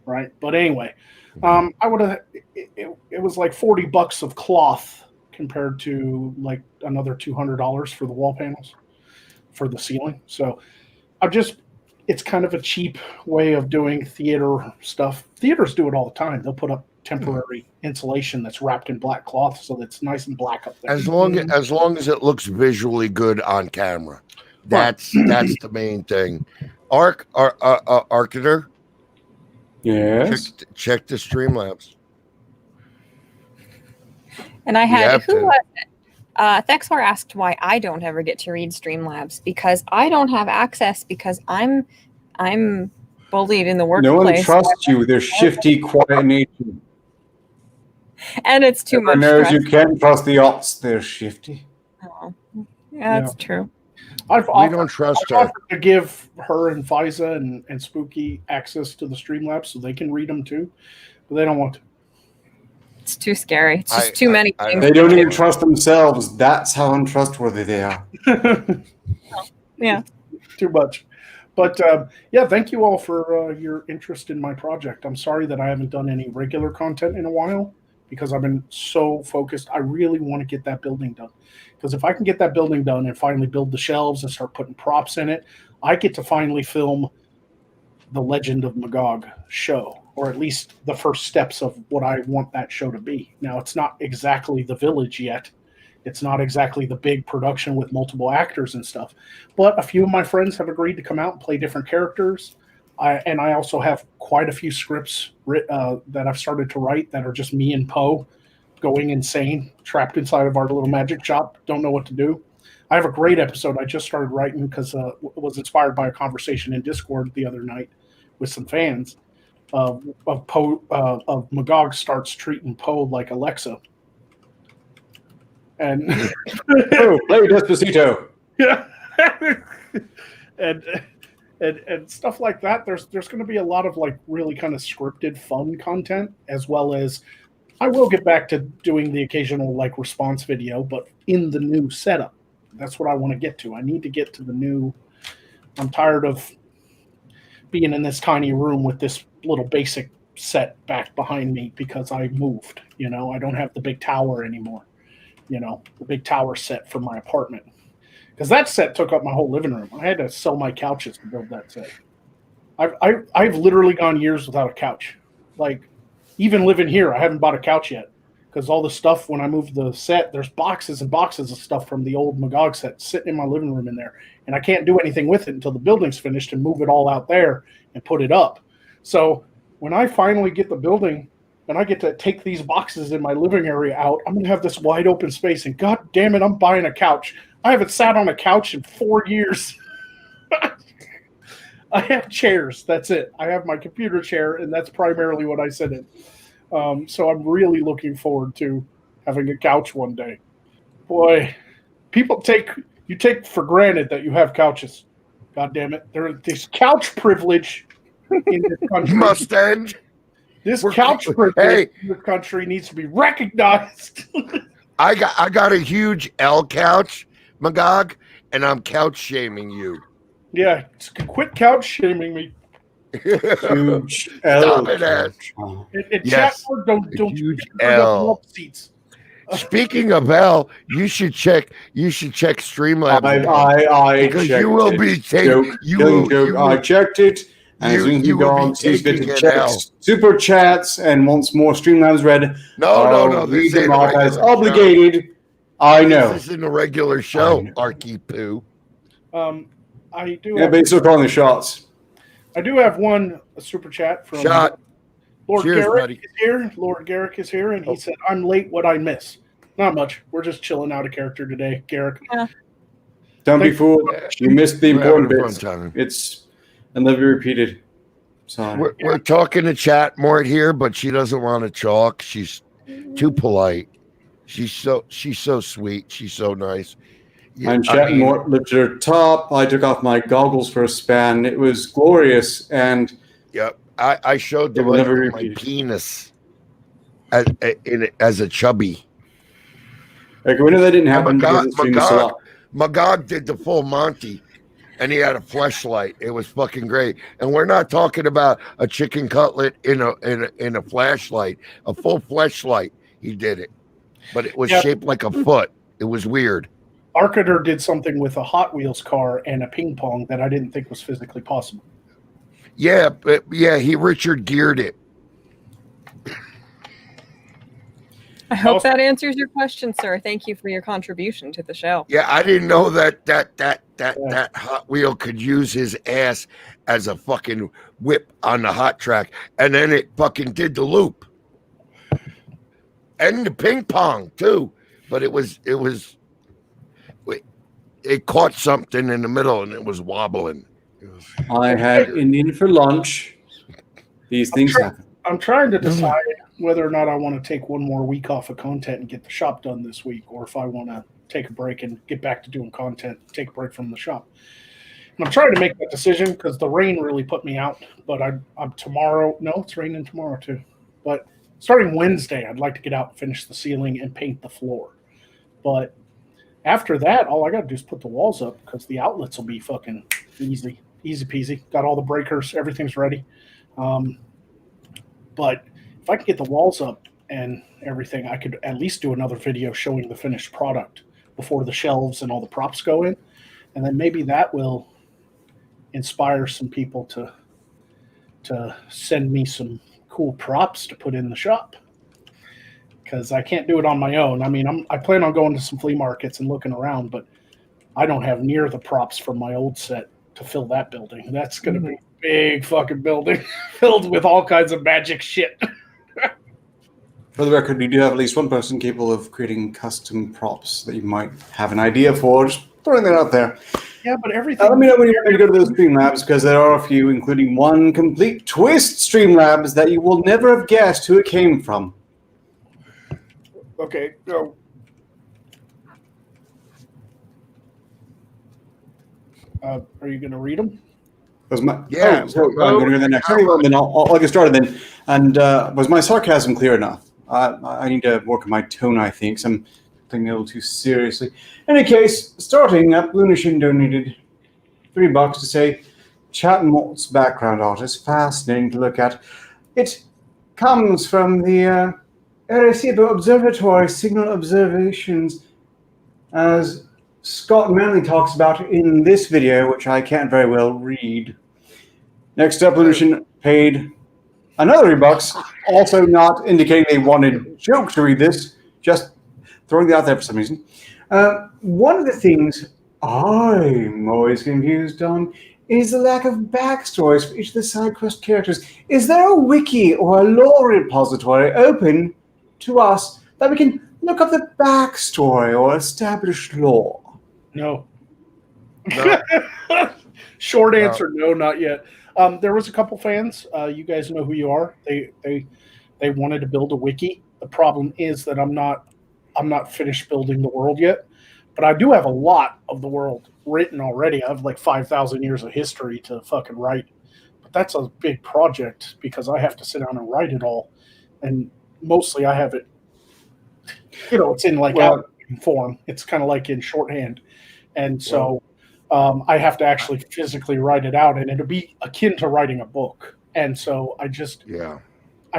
right? But anyway, I would have. It was like $40 of cloth compared to like another $200 for the wall panels for the ceiling. So it's kind of a cheap way of doing theater stuff. Theaters do it all the time. They'll put up temporary insulation that's wrapped in black cloth so that's nice and black up there. As long as it looks visually good on camera. That's the main thing. Arcater. Yes. Check the Streamlabs. And I had Thexor asked why I don't ever get to read Streamlabs, because I don't have access, because I'm bullied in the workplace. No one trusts you with their shifty, quiet nature. And it's too much knows stress. You can't trust the ops. They're shifty. Oh. Yeah, that's true. We don't trust her. I've offered to give her and Fiza and Spooky access to the Streamlabs so they can read them too, but they don't want to. It's too scary. It's just too many things. They don't even trust themselves. That's how untrustworthy they are. Yeah. Too much. But thank you all for your interest in my project. I'm sorry that I haven't done any regular content in a while because I've been so focused. I really want to get that building done. Because if I can get that building done and finally build the shelves and start putting props in it, I get to finally film the Legend of Magog show, or at least the first steps of what I want that show to be. Now, it's not exactly the village yet. It's not exactly the big production with multiple actors and stuff. But a few of my friends have agreed to come out and play different characters. I also have quite a few scripts that I've started to write that are just me and Poe going insane, trapped inside of our little magic shop, don't know what to do. I have a great episode I just started writing because it was inspired by a conversation in Discord the other night with some fans of Poe, of Magog starts treating Poe like Alexa. And play Despacito. Yeah. and stuff like that. There's going to be a lot of like really kind of scripted fun content, as well as I will get back to doing the occasional like response video, but in the new setup. That's what I want to get to. I need to get to the new. I'm tired of being in this tiny room with this little basic set back behind me because I moved. I don't have the big tower anymore. The big tower set for my apartment. Because that set took up my whole living room. I had to sell my couches to build that set. I've literally gone years without a couch. Like, even living here, I haven't bought a couch yet. Because all the stuff, when I moved the set, there's boxes and boxes of stuff from the old Magog set sitting in my living room in there. And I can't do anything with it until the building's finished and move it all out there and put it up. So when I finally get the building and I get to take these boxes in my living area out, I'm going to have this wide open space. And God damn it, I'm buying a couch. I haven't sat on a couch in 4 years. I have chairs. That's it. I have my computer chair, and that's primarily what I sit in. So I'm really looking forward to having a couch one day. Boy, people take for granted that you have couches. God damn it. There's couch privilege in this country. Mustang. This couch privilege in this country needs to be recognized. I got a huge L couch, Magog, and I'm couch shaming you. Yeah, quit couch shaming me. Huge Stop L. it, Ed. And Yes, chat don't huge bring up L. love seats. Speaking of L, you should check Streamlabs I because checked you will it. be taking. I checked it. And as you will be he's going to taking check an L. super chats, and once more Streamlabs read. No. Read This ain't them a off as regular obligated. I know. This isn't a regular show, Arky Poo. I do. Yeah, but he's still calling the shots. I do have one super chat from Shot. Lord Cheers, Garrick buddy. is here. Lord Garrick is here, and he said, "I'm late. What'd I miss?" Not much. We're just chilling out of character today, Garrick. Yeah. Don't be Thank- fooled. You missed the We're having important a fun bits. time. It's and let me repeat it. Sorry. We're talking to chat more here, but she doesn't want to talk. She's too polite. She's so sweet. She's so nice. Yeah, And chat more lifted her top. I took off my goggles for a span. It was glorious, and Yep. I showed the It will lady never my repeat. penis as a chubby. like, we know that didn't And happen because the stream is still up. Magog did the full Monty, and he had a fleshlight. It was fucking great. And we're not talking about a chicken cutlet in a flashlight, a full fleshlight. He did it, but it was shaped like a foot. It was weird. Arcater did something with a Hot Wheels car and a ping pong that I didn't think was physically possible. Yeah, but yeah, he Richard Geared it. I hope that answers your question, sir. Thank you for your contribution to the show. Yeah, I didn't know that Hot Wheel could use his ass as a fucking whip on the hot track, and then it fucking did the loop and the ping pong too. But it caught something in the middle and it was wobbling. I had Indian for lunch. These things happen. I'm trying to decide whether or not I want to take one more week off of content and get the shop done this week, or if I want to take a break and get back to doing content, take a break from the shop. And I'm trying to make that decision because the rain really put me out. But I'm tomorrow. No, it's raining tomorrow too. But starting Wednesday, I'd like to get out and finish the ceiling and paint the floor. But after that, all I got to do is put the walls up because the outlets will be fucking easy peasy. Got all the breakers, everything's ready. But if I can get the walls up and everything, I could at least do another video showing the finished product before the shelves and all the props go in. And then maybe that will inspire some people to send me some cool props to put in the shop. Because I can't do it on my own. I mean, I plan on going to some flea markets and looking around, but I don't have near the props from my old set to fill that building. That's going to be a big fucking building filled with all kinds of magic shit. For the record, we do have at least one person capable of creating custom props that you might have an idea for. Just throwing that out there. Yeah, but everything. Let me know when you're ready to go to those Streamlabs, because there are a few, including one complete twist Streamlabs that you will never have guessed who it came from. Okay, go. Are you going to read them? Was my Yeah. so I'm going to do that next. Then I'll get started then. And was my sarcasm clear enough? I need to work on my tone, I think. So I'm taking it a little too seriously. In any case, starting up, Lunashin donated $3 to say, Chat and Malt's background art is fascinating to look at. It comes from the Arecibo Observatory signal observations, as Scott Manley talks about in this video, which I can't very well read. Next up, Lucian paid another $3, also not indicating they wanted Joke to read this, just throwing that out there for some reason. One of the things I'm always confused on is the lack of backstories for each of the side quest characters. Is there a wiki or a lore repository open to us that we can look up the backstory or established lore? No. Short answer, no, not yet. There was a couple fans. You guys know who you are. They wanted to build a wiki. The problem is that I'm not finished building the world yet, but I do have a lot of the world written already. I have like 5,000 years of history to fucking write, but that's a big project because I have to sit down and write it all, and mostly I have it. It's in like outline form. It's kind of like in shorthand, and so. I have to actually physically write it out, and it'll be akin to writing a book. And so I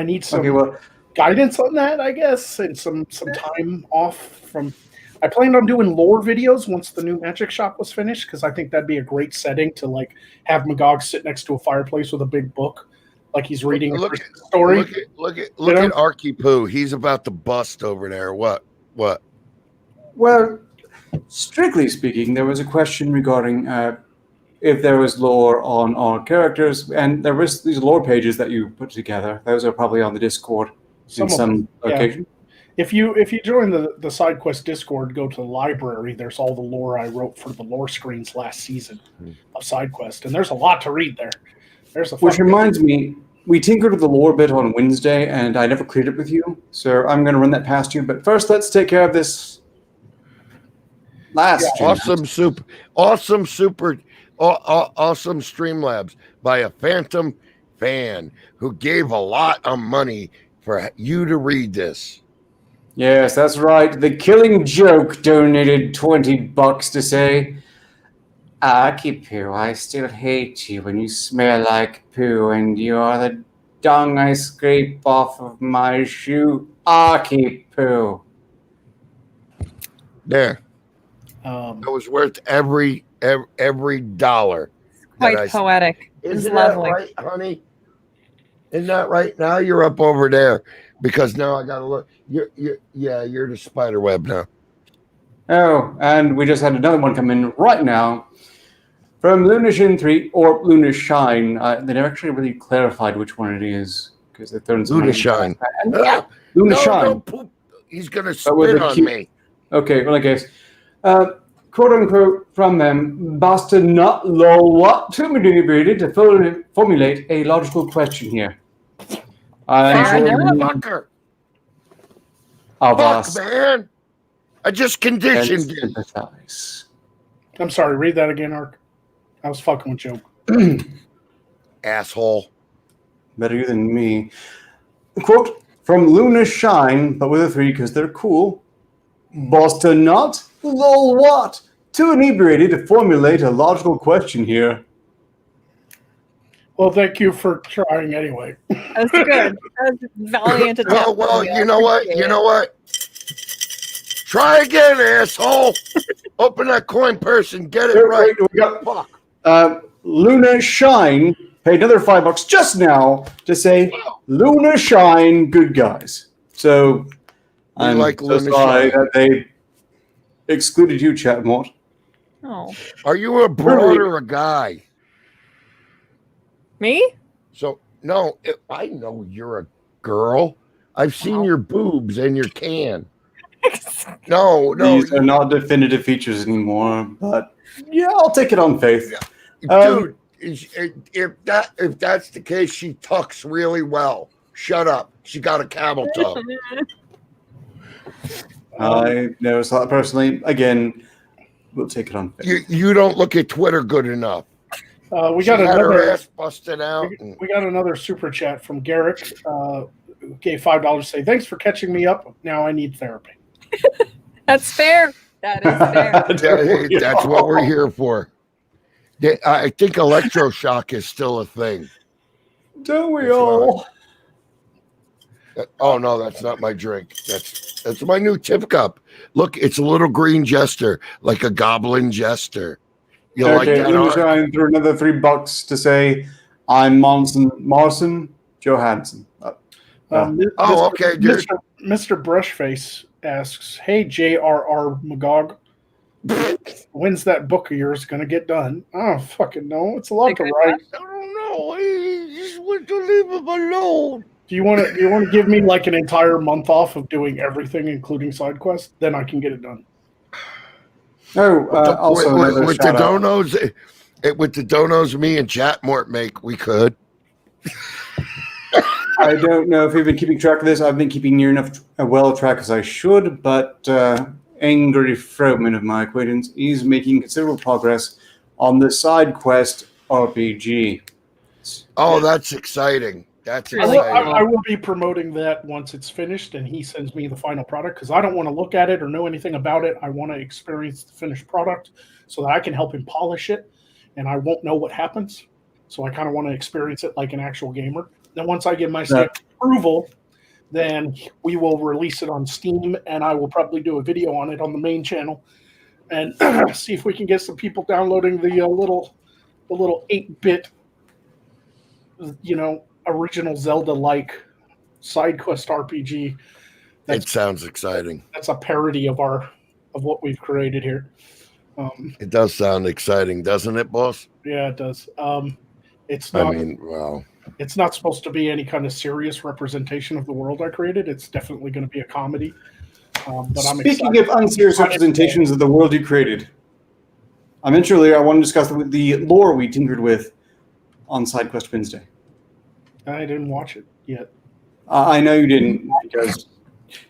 need some guidance on that, I guess, and some time off from. I planned on doing lore videos once the new magic shop was finished, because I think that'd be a great setting to like have Magog sit next to a fireplace with a big book, like he's reading a story. Look at Arky Poo. He's about to bust over there. What? Well, strictly speaking, there was a question regarding if there was lore on our characters, and there was these lore pages that you put together. Those are probably on the Discord in some location. If you join the side quest Discord, go to the library. There's all the lore I wrote for the lore screens last season of side quest, and there's a lot to read there. Which reminds me, we tinkered with the lore bit on Wednesday, and I never cleared it with you, so I'm going to run that past you. But first, let's take care of this last. Awesome Streamlabs by a Phantom fan who gave a lot of money for you to read this. Yes, that's right. The Killing Joke donated $20 to say, Aki Poo, I still hate you when you smell like poo, and you are the dung I scrape off of my shoe. Aki Poo. There. It was worth every dollar. Quite poetic. It's Isn't lovely. that right, honey? Isn't that right? Now you're up over there because now I gotta look. You're the spider web now. Oh, and we just had another one come in right now from Lunashin 3 or Lunashine. They never actually really clarified which one it is because they're throwing some Lunashine. Lunashine. No, he's gonna spit on me. Okay, well, I guess. Quote unquote from them, basta not lol what to manipulated to formulate a logical question here. Fucker. Fuck, man. I just conditioned you. I'm sorry, read that again, Ark. I was fucking with Joe. Asshole. Better you than me. Quote from Luna Shine, but with a 3 because they're cool. Basta not lol what? Too inebriated to formulate a logical question here. Well, thank you for trying anyway. That's good. That's valiant attempt. Oh, well, you know what? You know what? Try again, asshole. Open that coin purse and get it right. We got Luna Shine paid another $5 just now to say Luna Shine, good guys. So I'm like so Luna sorry Shine. that they excluded you, Chatmort. Oh, Are you a broad or a guy? me? So, no, I know you're a girl. I've seen your boobs and your can. No. These are not definitive features anymore, but yeah, I'll take it on faith. Dude, if that's the case, she tucks really well. Shut up. She got a camel toe. I never saw it personally. Again, we'll take it on faith. You don't look at Twitter good enough. We got her another ass busted out. We got another super chat from Garrick. Gave $5 to say thanks for catching me up. Now I need therapy. That's fair. That is fair. That's what we're here for. I think electroshock is still a thing. Don't we all? Oh no, that's not my drink. That's my new tip cup. Look, it's a little green jester, like a goblin jester. You like that? Shine through another $3 to say I'm Marson Johansson. Okay, dude. Mr. Brushface asks, "Hey, J.R.R. Magog, when's that book of yours gonna get done?" I don't fucking know. It's a lot to write. I don't know. I just want to leave him alone. Do you want to give me like an entire month off of doing everything, including side quests? Then I can get it done. Oh, also with the donos, with the donos me and Chatmort make, we could. I don't know if you've been keeping track of this. I've been keeping near enough well track as I should, but Angry Froman of my acquaintance is making considerable progress on the side quest RPG. Oh, that's exciting. That's Really exciting. I will be promoting that once it's finished and he sends me the final product because I don't want to look at it or know anything about it. I want to experience the finished product so that I can help him polish it and I won't know what happens. So I kind of want to experience it like an actual gamer. Then once I get my stamp approval, then we will release it on Steam and I will probably do a video on it on the main channel and see if we can get some people downloading the little 8-bit, original Zelda-like side quest RPG. It sounds exciting. That's a parody of what we've created here. It does sound exciting, doesn't it, boss? Yeah, it does. It's I not. mean, well, It's not supposed to be any kind of serious representation of the world I created. It's definitely going to be a comedy. But I'm Speaking excited. of unserious representations of the world you created, I mentioned earlier I want to discuss the lore we tinkered with on SideQuest Wednesday. I didn't watch it yet. I know you didn't, because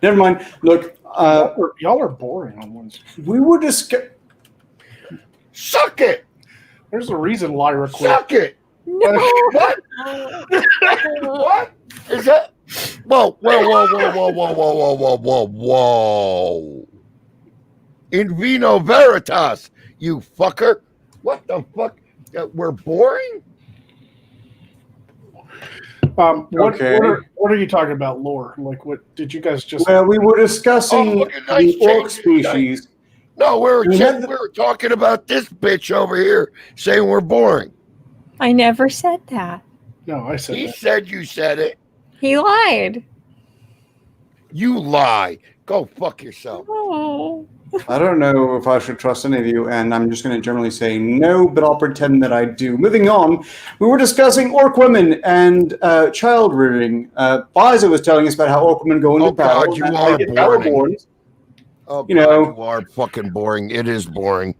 never mind. Look, Y'all are boring on Wednesday. we were discussing. suck it, There's a reason Lyra quit. suck it. No. What? What is that? Whoa! In vino veritas, you fucker. What the fuck? We're boring? What Okay. what are you talking about, lore? Like, what did you guys just? Well, we were discussing Oh, nice the orc change. species. No, we We had the- were talking about this bitch over here saying we're boring. I never said that. No, I said He that. said you said it. He lied. You lie. Go fuck yourself. Oh. I don't know if I should trust any of you, and I'm just going to generally say no, but I'll pretend that I do. Moving on, we were discussing orc women and child rearing. Liza was telling us about how orc women go into Oh, God, battle. you and are they get boring. battle-borns. Oh, You God, know. you are fucking boring. It is boring.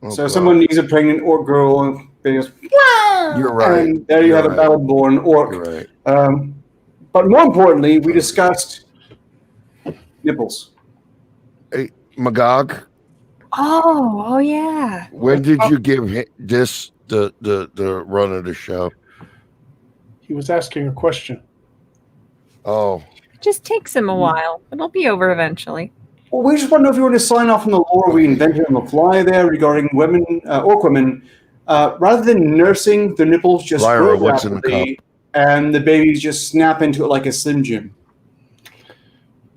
Oh, So God. someone needs a pregnant orc girl, and they just, You're right. and there you You're have right. a battle-born orc. You're right. But more importantly, we discussed nipples. Hey, Magog, Oh, yeah. when did you give this the run of the show? He was asking a question. Oh, It just takes him a while. It'll be over eventually. Well, we just want to know if you want to sign off on the lore we invented on the fly there regarding women, orc women, rather than nursing, their nipples just Lyra, grow what's in the rapidly, and the babies just snap into it like a Slim Jim.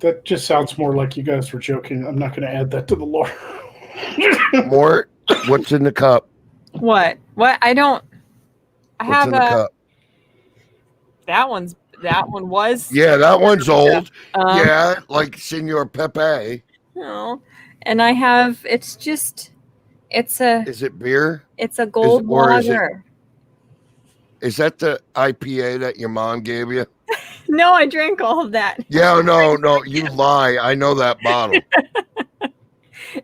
That just sounds more like you guys were joking. I'm not going to add that to the lore. Mort, what's in the cup? What? What? I don't. I What's have in the cup? that one was. Yeah, that one's old. Um, Yeah, like Senor Pepe. No. And I have. It's a Is it beer? gold or is it- lager. Is that the IPA that your mom gave you? No, I drank all of that. Yeah, no, you lie. I know that bottle.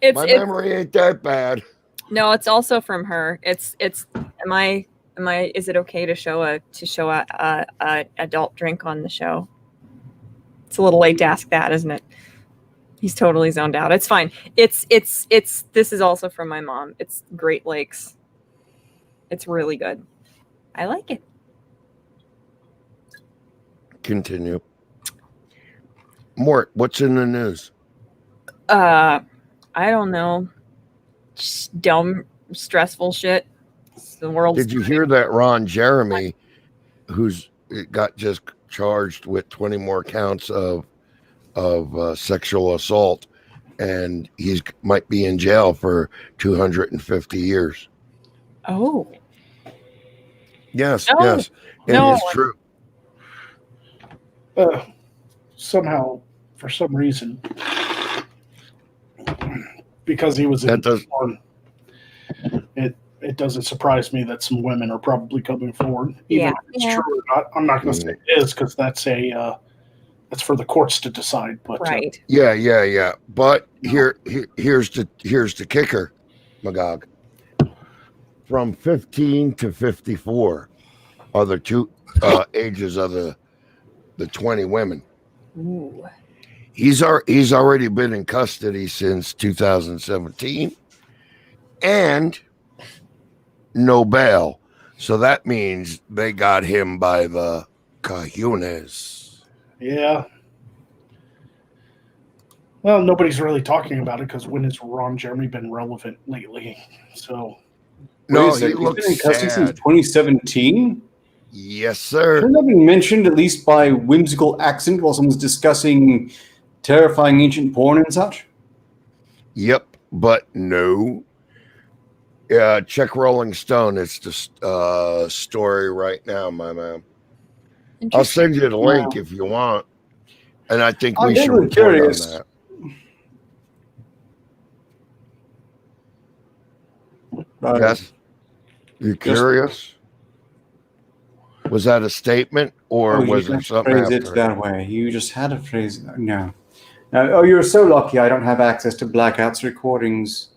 It's My memory ain't that bad. no, it's also from her. It's am I is it okay to show a adult drink on the show? It's a little late to ask that, isn't it? He's totally zoned out. It's fine. It's this is also from my mom. It's Great Lakes. It's really good. I like it. Continue. Mort, what's in the news? I don't know. Just dumb, stressful shit. The world. Did you hear that Ron Jeremy, who's got just charged with 20 more counts of sexual assault, and he's might be in jail for 250 years? Oh. Yes, No. yes, and No. it's true. Somehow, for some reason, because he was in That does- porn, it doesn't surprise me that some women are probably coming forward. Even if it's Yeah. true or not, I'm not going to say it is because that's that's for the courts to decide. But Right. Yeah. But here's the kicker, Magog. From 15 to 54 are the two ages of the 20 women. Ooh. He's already been in custody since 2017, and no bail. So that means they got him by the cojones. yeah. Well, nobody's really talking about it because when has Ron Jeremy been relevant lately? So No, Wait a he second, he's looks been in custody since sad. 2017? Yes, sir. Hasn't that been mentioned at least by whimsical accent while someone's discussing terrifying ancient porn and such? Yep, but no. Check Rolling Stone. It's the story right now, my man. I'll send you the link if you want. And I think I'm we should genuinely report on curious. that. Yes. You curious? Was that a statement or was you there something phrase after? it that way. You just had a phrase. No. Oh, you're so lucky I don't have access to Blackout's recordings.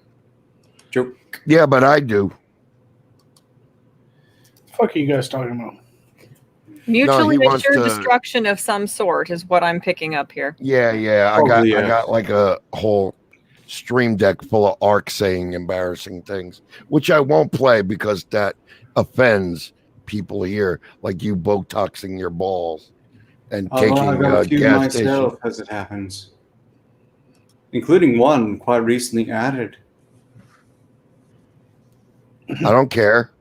Joke. Yeah, but I do. The fuck are you guys talking about? Mutually wants assured to- destruction of some sort is what I'm picking up here. Yeah. I Probably, got like a whole stream deck full of Ark saying embarrassing things, which I won't play because that offends people here, like you Botoxing your balls and taking I've got a few gas myself station. as it happens, including one quite recently added. I don't care.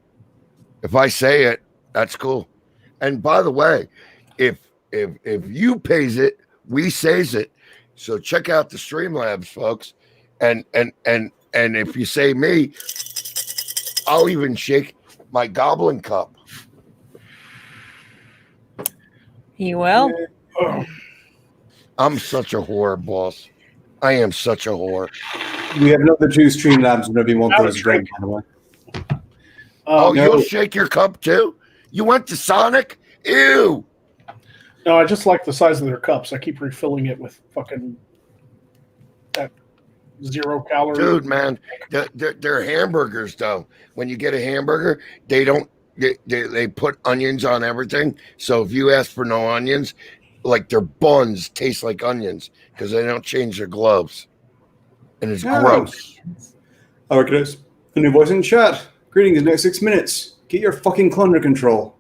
If I say it, that's cool. And by the way, if you pays it, we says it. So check out the Streamlabs, folks. And if you say me, I'll even shake my goblin cup. He will. Oh, I'm such a whore, boss. I am such a whore. We have another 2 Streamlabs whenever you want Now those it's done, right. by the way. Oh, no. you'll shake your cup too? You went to Sonic? Ew. no, I just like the size of their cups. I keep refilling it with fucking that 0 calorie. Dude, man, they're hamburgers though. When you get a hamburger, they don't they put onions on everything. So if you ask for no onions, like their buns taste like onions because they don't change their gloves, and it's Yeah. gross. I recognize a new voice in chat. Greetings in the next 6 minutes. Get your fucking clone under control.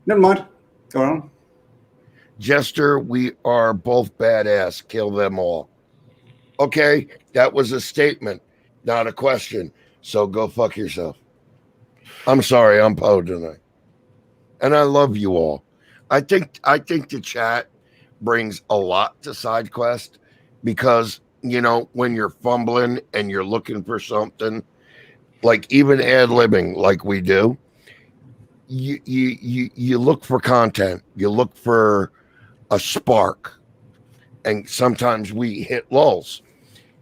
Never mind. Go on. Jester, we are both badass. Kill them all. Okay, that was a statement, not a question. So go fuck yourself. I'm sorry, I'm Poe tonight. And I love you all. I think the chat brings a lot to SideQuest because, you know, when you're fumbling and you're looking for something, like even ad-libbing like we do, you look for content. You look for a spark. And sometimes we hit lulls.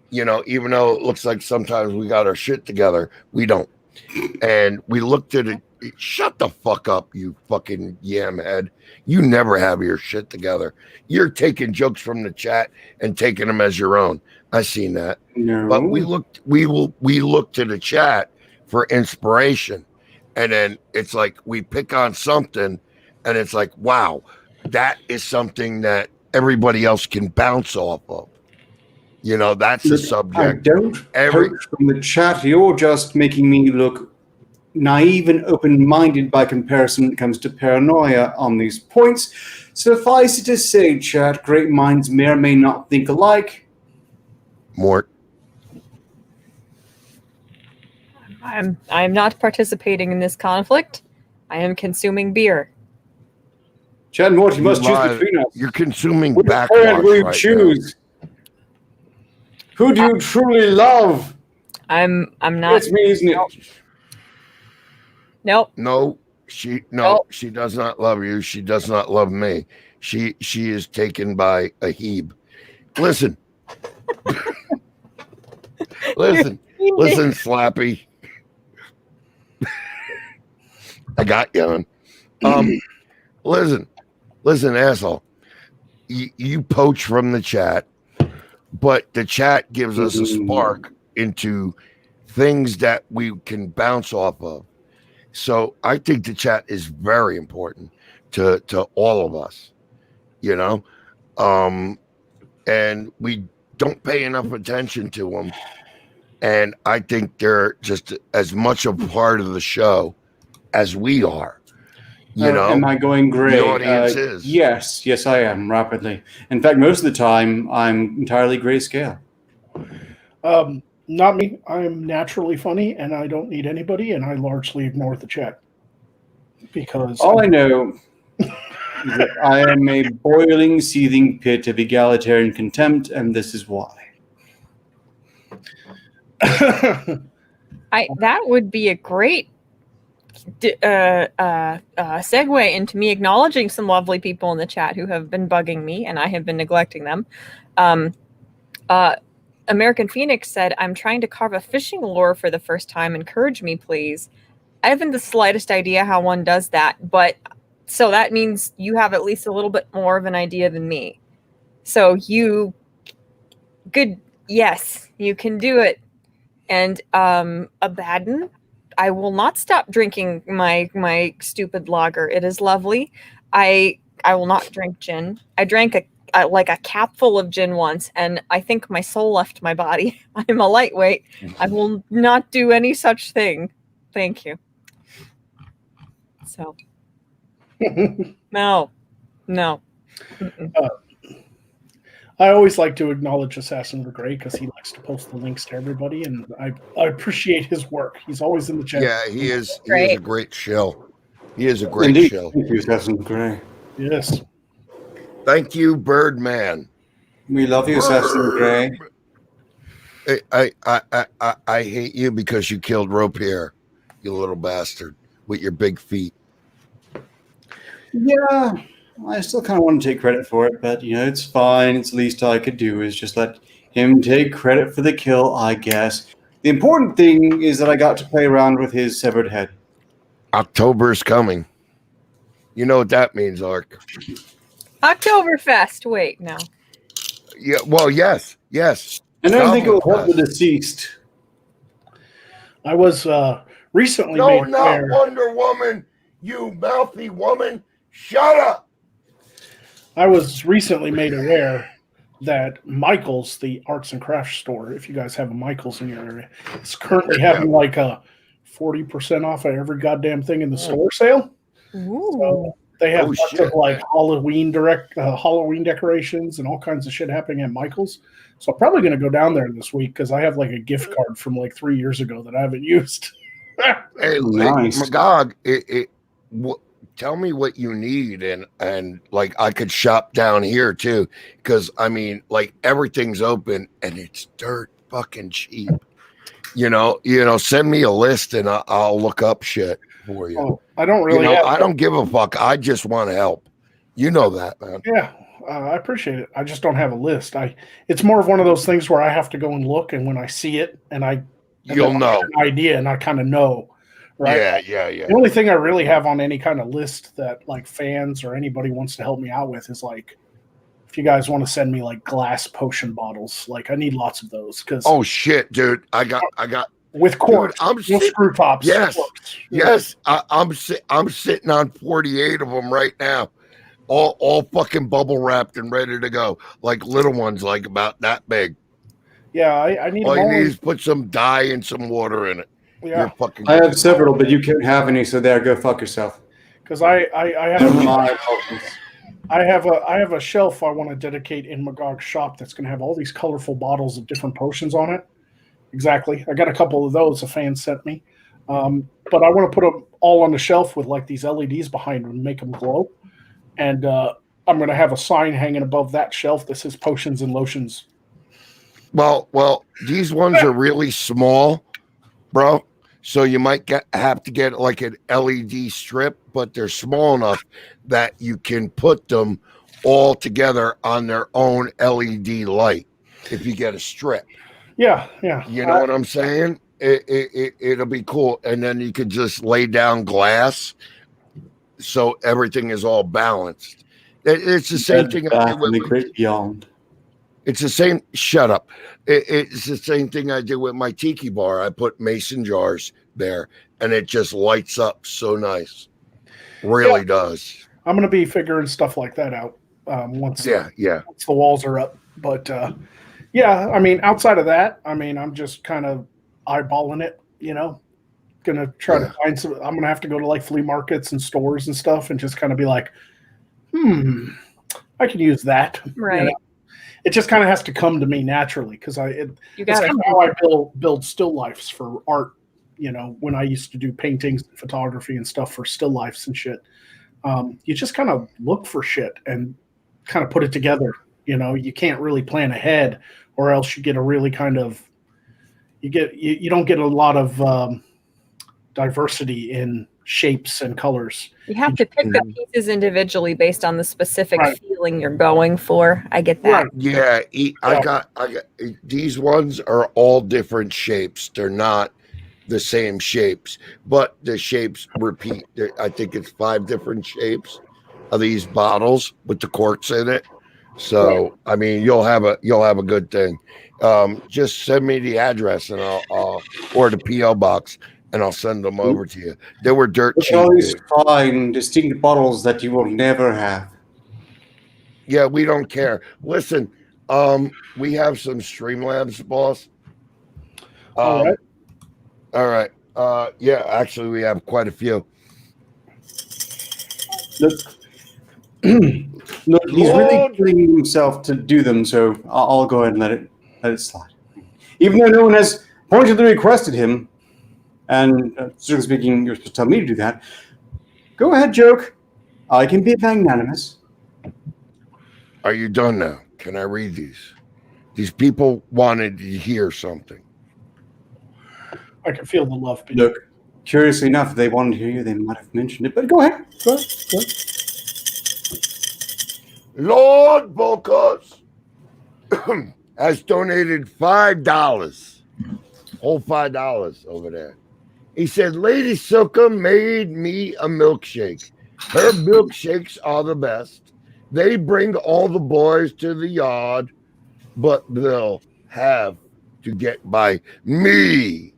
You know, even though it looks like sometimes we got our shit together, we don't. And we looked at it. Shut the fuck up, you fucking yam head. You never have your shit together. You're taking jokes from the chat and taking them as your own. I seen that. No. But we looked to the chat for inspiration. And then it's like we pick on something and it's like, wow, that is something that everybody else can bounce off of. You know, that's the I subject. don't poach from the chat. You're just making me look naive and open-minded by comparison when it comes to paranoia on these points. Suffice it to say, chat, great minds may or may not think alike. Mort. I'm not participating in this conflict. I am consuming beer. Chad and Mort, you must choose Live. between us. You're consuming Which backwash parent will you right choose? Who do you truly love? I'm not. It's me, isn't it? Nope. now. No, she does not love you. She does not love me. She is taken by a Hebe. Listen. listen, Slappy. I got you on. Listen, asshole. You poach from the chat, but the chat gives us a spark into things that we can bounce off of. So I think the chat is very important to all of us, you know, and we don't pay enough attention to them. And I think they're just as much a part of the show as we are. You know, am I going gray? the audience is. Yes, I am rapidly. In fact, most of the time, I'm entirely grayscale. Not me. I'm naturally funny, and I don't need anybody, and I largely ignore the chat because All I know is that I am a boiling, seething pit of egalitarian contempt, and this is why. That would be a great segue into me acknowledging some lovely people in the chat who have been bugging me, and I have been neglecting them. American Phoenix said, I'm trying to carve a fishing lure for the first time. Encourage me, please. I haven't the slightest idea how one does that, but so that means you have at least a little bit more of an idea than me. So you yes, you can do it. And Abaddon, I will not stop drinking my stupid lager. It is lovely. I will not drink gin. I drank like a cap full of gin once, and I think my soul left my body. I'm a lightweight. I will not do any such thing. Thank you. So, no. I always like to acknowledge Assassin of Grey because he likes to post the links to everybody, and I appreciate his work. He's always in the chat. Yeah, he is. He Great. is a great shill. He is a great Indeed. shill. Thank you, Assassin Grey. Yes. Thank you, Birdman. We love you, Assassin Grey. I hate you because you killed Ropier, you little bastard, with your big feet. Yeah, I still kind of want to take credit for it, but it's fine. It's the least I could do is just let him take credit for the kill, I guess. The important thing is that I got to play around with his severed head. October's coming. You know what that means, Ark. Oktoberfest. Wait, no. Yeah, well, yes. And I don't think it will help the deceased. I was recently No, made not aware. Wonder Woman, you mouthy woman. Shut up. I was recently made aware that Michael's, the arts and crafts store, if you guys have a Michael's in your area, is currently having like a 40% off of every goddamn thing in the store sale. Ooh. So they have Oh, lots shit. of like Halloween decorations and all kinds of shit happening at Michael's. So I'm probably going to go down there this week because I have like a gift card from like 3 years ago that I haven't used. Hey, Nice. Magog, tell me what you need, and like I could shop down here too, because I mean, like everything's open and it's dirt fucking cheap. Send me a list and I'll look up shit for you. Oh, I don't really have I don't give a fuck. I just want to help. You know that, man. Yeah, I appreciate it. I just don't have a list. It's more of one of those things where I have to go and look, and when I see it, You'll know. an idea, and I kind of know, right? Yeah. The only thing I really have on any kind of list that like fans or anybody wants to help me out with is like, if you guys want to send me like glass potion bottles, like I need lots of those because Oh shit, dude! I got. with corks, I'm no sitting- screw tops. Yes. corks. Yes, I'm sitting on 48 of them right now, all fucking bubble wrapped and ready to go, like little ones, like about that big. Yeah, I need All them you all. need is put some dye and some water in it. Yeah, You're fucking. I have several, but you can't have any, so there, go fuck yourself. because I have My apologies. I have a shelf I want to dedicate in Magog's shop that's going to have all these colorful bottles of different potions on it. Exactly. I got a couple of those a fan sent me. But I want to put them all on the shelf with like these LEDs behind them and make them glow. And I'm going to have a sign hanging above that shelf that says potions and lotions. Well, these ones are really small, bro. So you might have to get like an LED strip, but they're small enough that you can put them all together on their own LED light if you get a strip. Yeah. You know what I'm saying? It'll be cool. And then you could just lay down glass so everything is all balanced. It's the same thing. The great beyond. It's the same. Shut up. It's the same thing I did with my tiki bar. I put mason jars there, and it just lights up so nice. Really does. I'm going to be figuring stuff like that out once the walls are up. But I mean, outside of that, I mean, I'm just kind of eyeballing it, Gonna try to find some. I'm gonna have to go to like flea markets and stores and stuff, and just kind of be like, I can use that. Right. It just kind of has to come to me naturally because it's got kind of how I build still lifes for art. When I used to do paintings and photography and stuff for still lifes and shit, you just kind of look for shit and kind of put it together. You can't really plan ahead, or else you get a really kind of you don't get a lot of diversity in shapes and colors. You have to pick the pieces individually based on the specific Right. feeling you're going for. I get that. Right. Yeah, I got these ones are all different shapes. They're not the same shapes, but the shapes repeat. I think it's 5 different shapes of these bottles with the corks in it. So I mean, you'll have a good thing. Just send me the address and I'll or the PO box and I'll send them over to you. They were dirt Look at cheap. all these Dude. fine, distinct bottles that you will never have. Yeah, we don't care. Listen, we have some Streamlabs, boss. All right. All right. Yeah, actually, we have quite a few. Look, look, he's really killing himself to do them, so I'll go ahead and let it slide. Even though no one has pointedly requested him, and strictly speaking, you're supposed to tell me to do that. Go ahead, joke. I can be magnanimous. Are you done now? Can I read these? These people wanted to hear something. I can feel the love. Look, curiously enough, if they wanted to hear you, they might have mentioned it, but go ahead. Go ahead. Lord Bocos has donated $5. Whole $5 over there. He said, Lady Silka made me a milkshake. Her milkshakes are the best. They bring all the boys to the yard, but they'll have to get by me.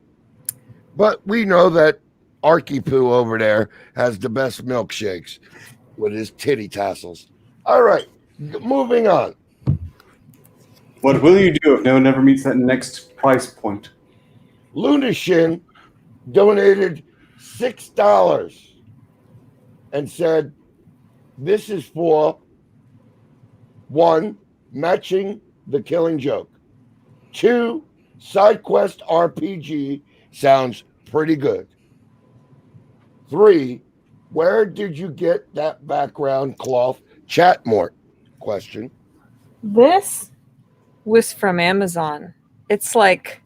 But we know that Arky Poo over there has the best milkshakes with his titty tassels. All right, moving on. What will you do if no one ever meets that next price point? Lunashin donated $6 and said, this is for 1, matching the Killing Joke. 2, side quest RPG sounds pretty good. 3, where did you get that background cloth? Chat more. Question. This was from Amazon. It's like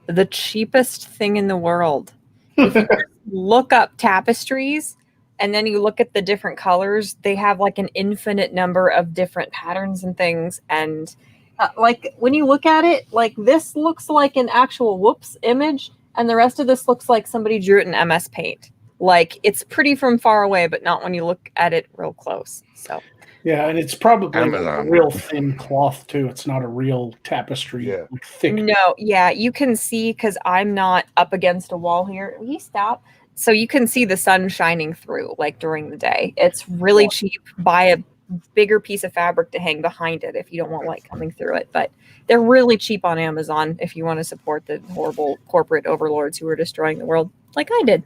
the cheapest thing in the world. If you just look up tapestries and then you look at the different colors, they have like an infinite number of different patterns and things. And like when you look at it, like this looks like an actual whoops image, and the rest of this looks like somebody drew it in MS Paint. Like it's pretty from far away, but not when you look at it real close. So yeah, and it's probably Amazon. a real thin cloth too. It's not a real tapestry. Yeah. Like thick. no, yeah, you can see because I'm not up against a wall here. Will you stop? So you can see the sun shining through like during the day. It's really cheap. Buy a bigger piece of fabric to hang behind it if you don't want light coming through it. But they're really cheap on Amazon if you want to support the horrible corporate overlords who are destroying the world like I did.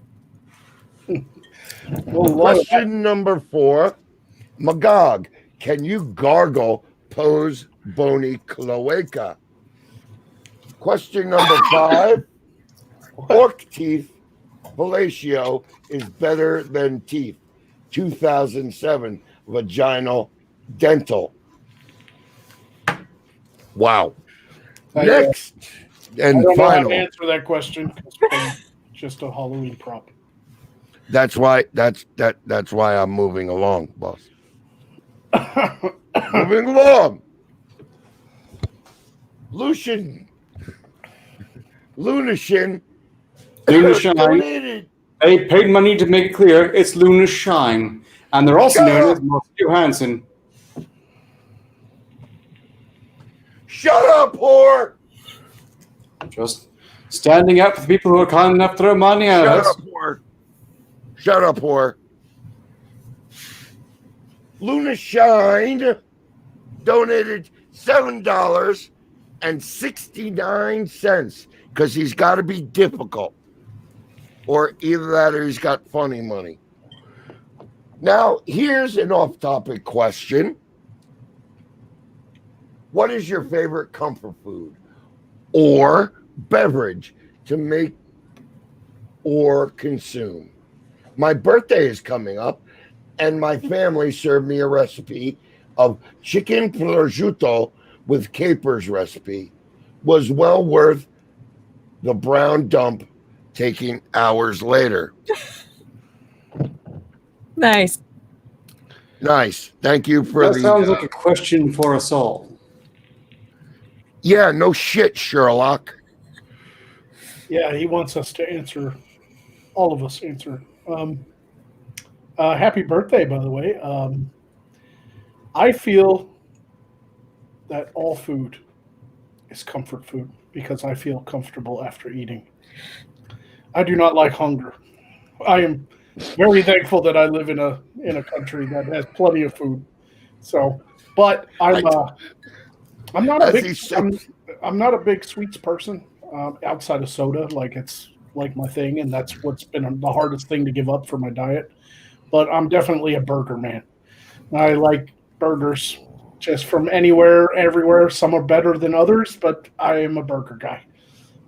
Well, Question number 4. Magog, can you gargle pose bony cloaca? Question number 5. Orc teeth fellatio is better than teeth. 2007 vaginal dental. Wow. Next and I don't know how final. to answer that question. 'Cause it's just a Halloween prop. That's why I'm moving along, boss. Moving along. Lunashin donated. They paid money to make it clear it's Luna Shine, and they're also known as Most Johansson. Shut up, whore! Just standing up for the people who are kind enough to throw money at Shut us. up, whore! Shut up, whore! Luna Shine donated $7.69 because he's got to be difficult, or either that or he's got funny money. Now, here's an off-topic question. What is your favorite comfort food or beverage to make or consume? My birthday is coming up, and my family served me a recipe of chicken prosciutto with capers recipe. Was well worth the brown dump taking hours later. Nice. Nice. Thank you for That the. sounds like a question for us all. Yeah, no shit, Sherlock. Yeah, he wants us to answer. All of us answer. Happy birthday, by the way. I feel that all food is comfort food because I feel comfortable after eating. I do not like hunger. I am very thankful that I live in a country that has plenty of food. So, but I'm not a As big he said, I'm not a big sweets person outside of soda. Like it's like my thing, and that's what's been the hardest thing to give up for my diet. But I'm definitely a burger man. I like burgers just from anywhere, everywhere. Some are better than others, but I am a burger guy.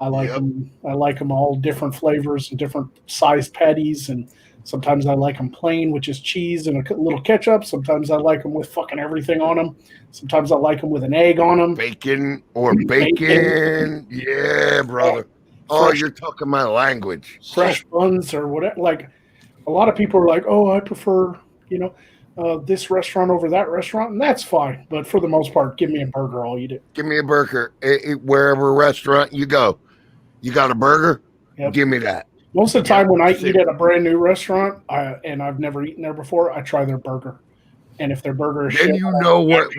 I like Yep. them. I like them all different flavors and different sized patties, and sometimes I like them plain, which is cheese and a little ketchup. Sometimes I like them with fucking everything on them. Sometimes I like them with an egg on them. bacon or bacon. Yeah, brother. Oh, Fresh, you're talking my language. fresh buns or whatever. Like a lot of people are like, oh, I prefer this restaurant over that restaurant, and that's fine. But for the most part, give me a burger, I'll eat it. Give me a burger. Wherever restaurant you go, you got a burger? Yep. Give me that. Most of the time, when I Same. eat at a brand new restaurant, and I've never eaten there before, I try their burger. And if their burger is Then shit, you know what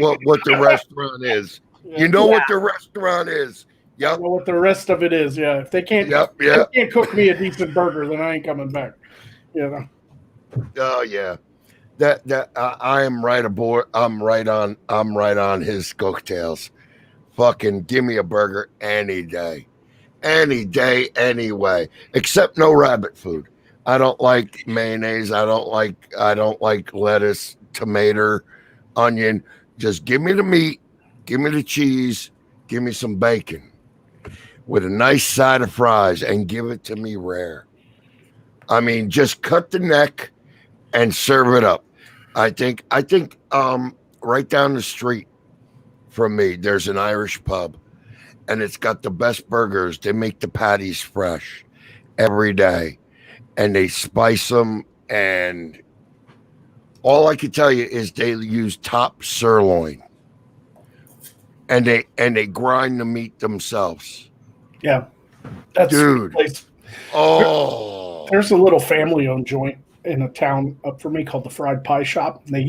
the restaurant is. You know what the restaurant is. I Yep. know what the rest of it is. Yeah, if they can't, Yep. if Yep. they can't cook me a decent burger, then I ain't coming back. You know. Oh yeah. That I am right aboard. I'm right on his coattails. Fucking give me a burger any day, anyway. Except no rabbit food. I don't like mayonnaise. I don't like lettuce, tomato, onion. Just give me the meat. Give me the cheese. Give me some bacon with a nice side of fries, and give it to me rare. I mean, just cut the neck and serve it up. I think right down the street from me there's an Irish pub, and it's got the best burgers. They make the patties fresh every day, and they spice them, and all I can tell you is they use top sirloin, and they grind the meat themselves. Yeah, that's Dude. the place. Oh, There's a little family-owned joint in a town up for me called the Fried Pie Shop. And they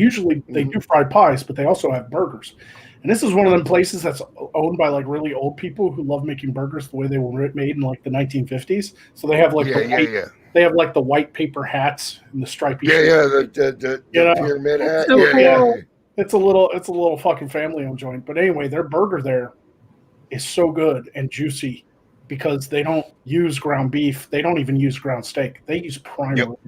do fried pies, but they also have burgers. And this is one of them places that's owned by like really old people who love making burgers the way they were made in like the 1950s. So they have like they have like the white paper hats and the stripy. The pyramid hat. So cool. It's a little fucking family-owned joint. But anyway, their burger there is so good and juicy because they don't use ground beef. They don't even use ground steak. They use prime rib.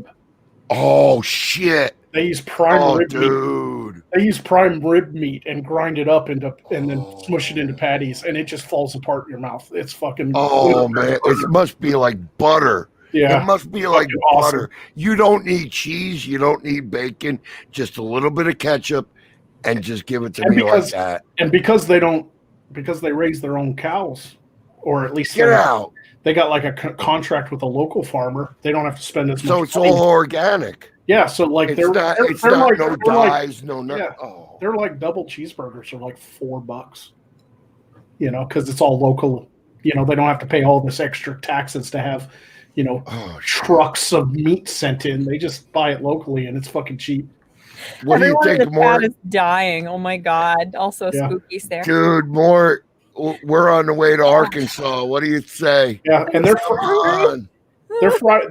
Oh shit! They use prime rib dude. meat. They use prime rib meat and grind it up and then smush it into patties, and it just falls apart in your mouth. It's fucking. Oh man, it must be like butter. Yeah, it must be like butter. Awesome. You don't need cheese. You don't need bacon. Just a little bit of ketchup, and just give it to me like that. And because they raise their own cows, or at least get out. They got like a contract with a local farmer. They don't have to spend as much. So it's all organic. Yeah. So like they're not like, no dyes, no nothing. Yeah, they're like double cheeseburgers are like $4. You know, because it's all local. You know, they don't have to pay all this extra taxes to have, trucks of meat sent in. They just buy it locally, and it's fucking cheap. What Everyone do you think, Mort? Is dying. Oh my god! Also spooky there, dude. Mort. We're on the way to Arkansas. What do you say? Yeah, and they're fried. They're fried,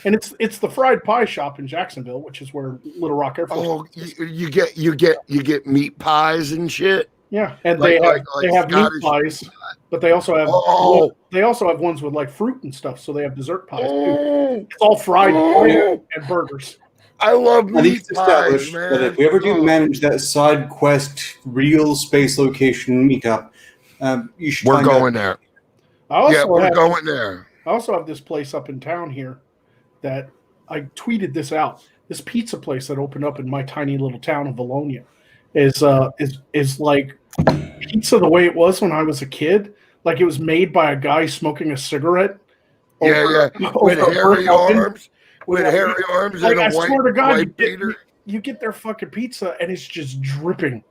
and it's the Fried Pie Shop in Jacksonville, which is where Little Rock Air Force. Oh, you get meat pies and shit. Yeah, and they have meat pies, but they also have ones with like fruit and stuff. So they have dessert pies too. It's all fried and burgers. I love meat pies, man. That if we ever do manage that side quest real space location meetup, you should. We're going there. We're going there. I also have this place up in town here that I tweeted this out. This pizza place that opened up in my tiny little town of Vilonia is like pizza the way it was when I was a kid. Like it was made by a guy smoking a cigarette Yeah, yeah. With over a hairy burnt oven. arms. With hairy arms Like, and a I white, swear to God, white beater. you get their fucking pizza and it's just dripping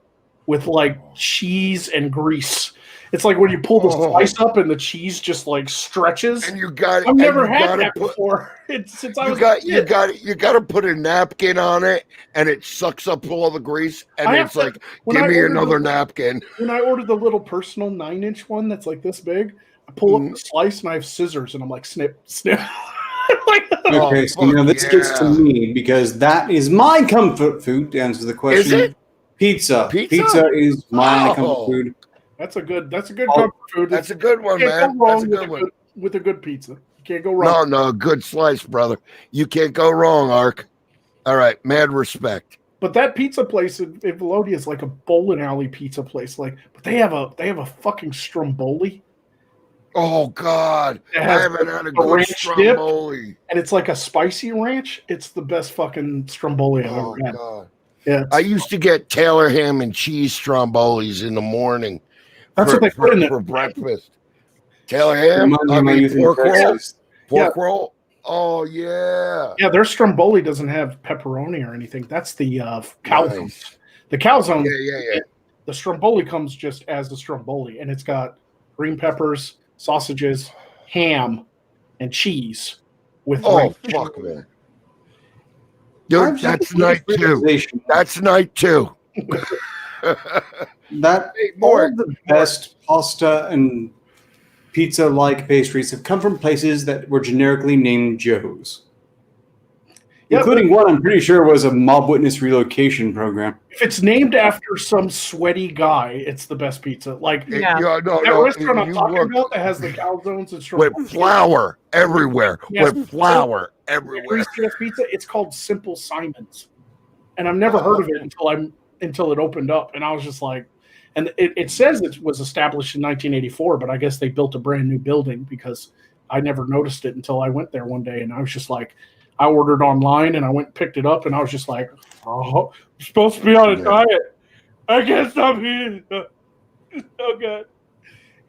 with like cheese and grease. It's like when you pull the slice up and the cheese just like stretches. And you got it. I've never had gotta that before. Since I was you got to put a napkin on it, and it sucks up all the grease. And I it's like, when give I me ordered another napkin. When I ordered the little personal 9-inch one that's like this big, I pull up the slice and I have scissors and I'm like snip, snip. Okay, so now this gets to me because that is my comfort food. To answer the question, Is it? Pizza. Pizza? Pizza is my comfort food. That's a good comfort food. That's a good one, you can't man. go wrong That's a good one. with a good pizza. You can't go wrong. No, good slice, brother. You can't go wrong, Ark. All right, mad respect. But that pizza place in Vilonia is like a bowling alley pizza place. Like, but they have a fucking stromboli. Oh God, I haven't had a good stromboli. And it's like a spicy ranch. It's the best fucking stromboli I've ever had. God. Yeah, I used to get Taylor ham and cheese strombolis in the morning. That's what they put in it for breakfast. Taylor ham, pork roll. Oh yeah. Yeah, their stromboli doesn't have pepperoni or anything. That's the calzone. Nice. The calzone. Yeah. The stromboli comes just as the stromboli, and it's got green peppers, sausages, ham, and cheese. With fuck, man. Dude, that's night two. That's night two. All of the best pasta and pizza-like pastries have come from places that were generically named Joe's. Including one I'm pretty sure was a mob witness relocation program. If it's named after some sweaty guy, it's the best pizza. Like that restaurant I'm talking about that has the calzones and with flour everywhere. Yes, with flour everywhere. Pizza. It's called Simple Simon's, and I've never heard of it until it opened up, and I was just like, and it says it was established in 1984, but I guess they built a brand new building because I never noticed it until I went there one day, and I was just like. I ordered online and I went and picked it up and I was just like, oh, I'm supposed to be on a diet. I can't stop eating. It's so good.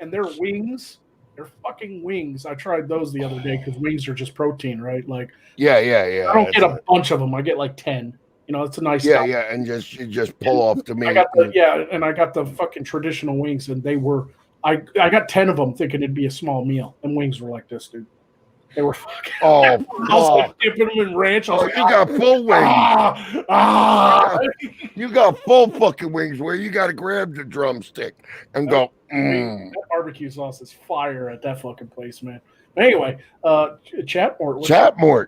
And their wings, they're fucking wings. I tried those the other day because wings are just protein, right? Like, yeah. I don't get a bunch of them. I get like 10. You know, it's a nice. Yeah, and you just pull off the meat. I got the fucking traditional wings, and they were. I got 10 of them, thinking it'd be a small meal, and wings were like this, dude. They were fucking. I was like dipping them in ranch. I was like, you got full wings. You got full fucking wings where you got to grab the drumstick and go. That barbecue sauce is fire at that fucking place, man. Anyway, Chatmort.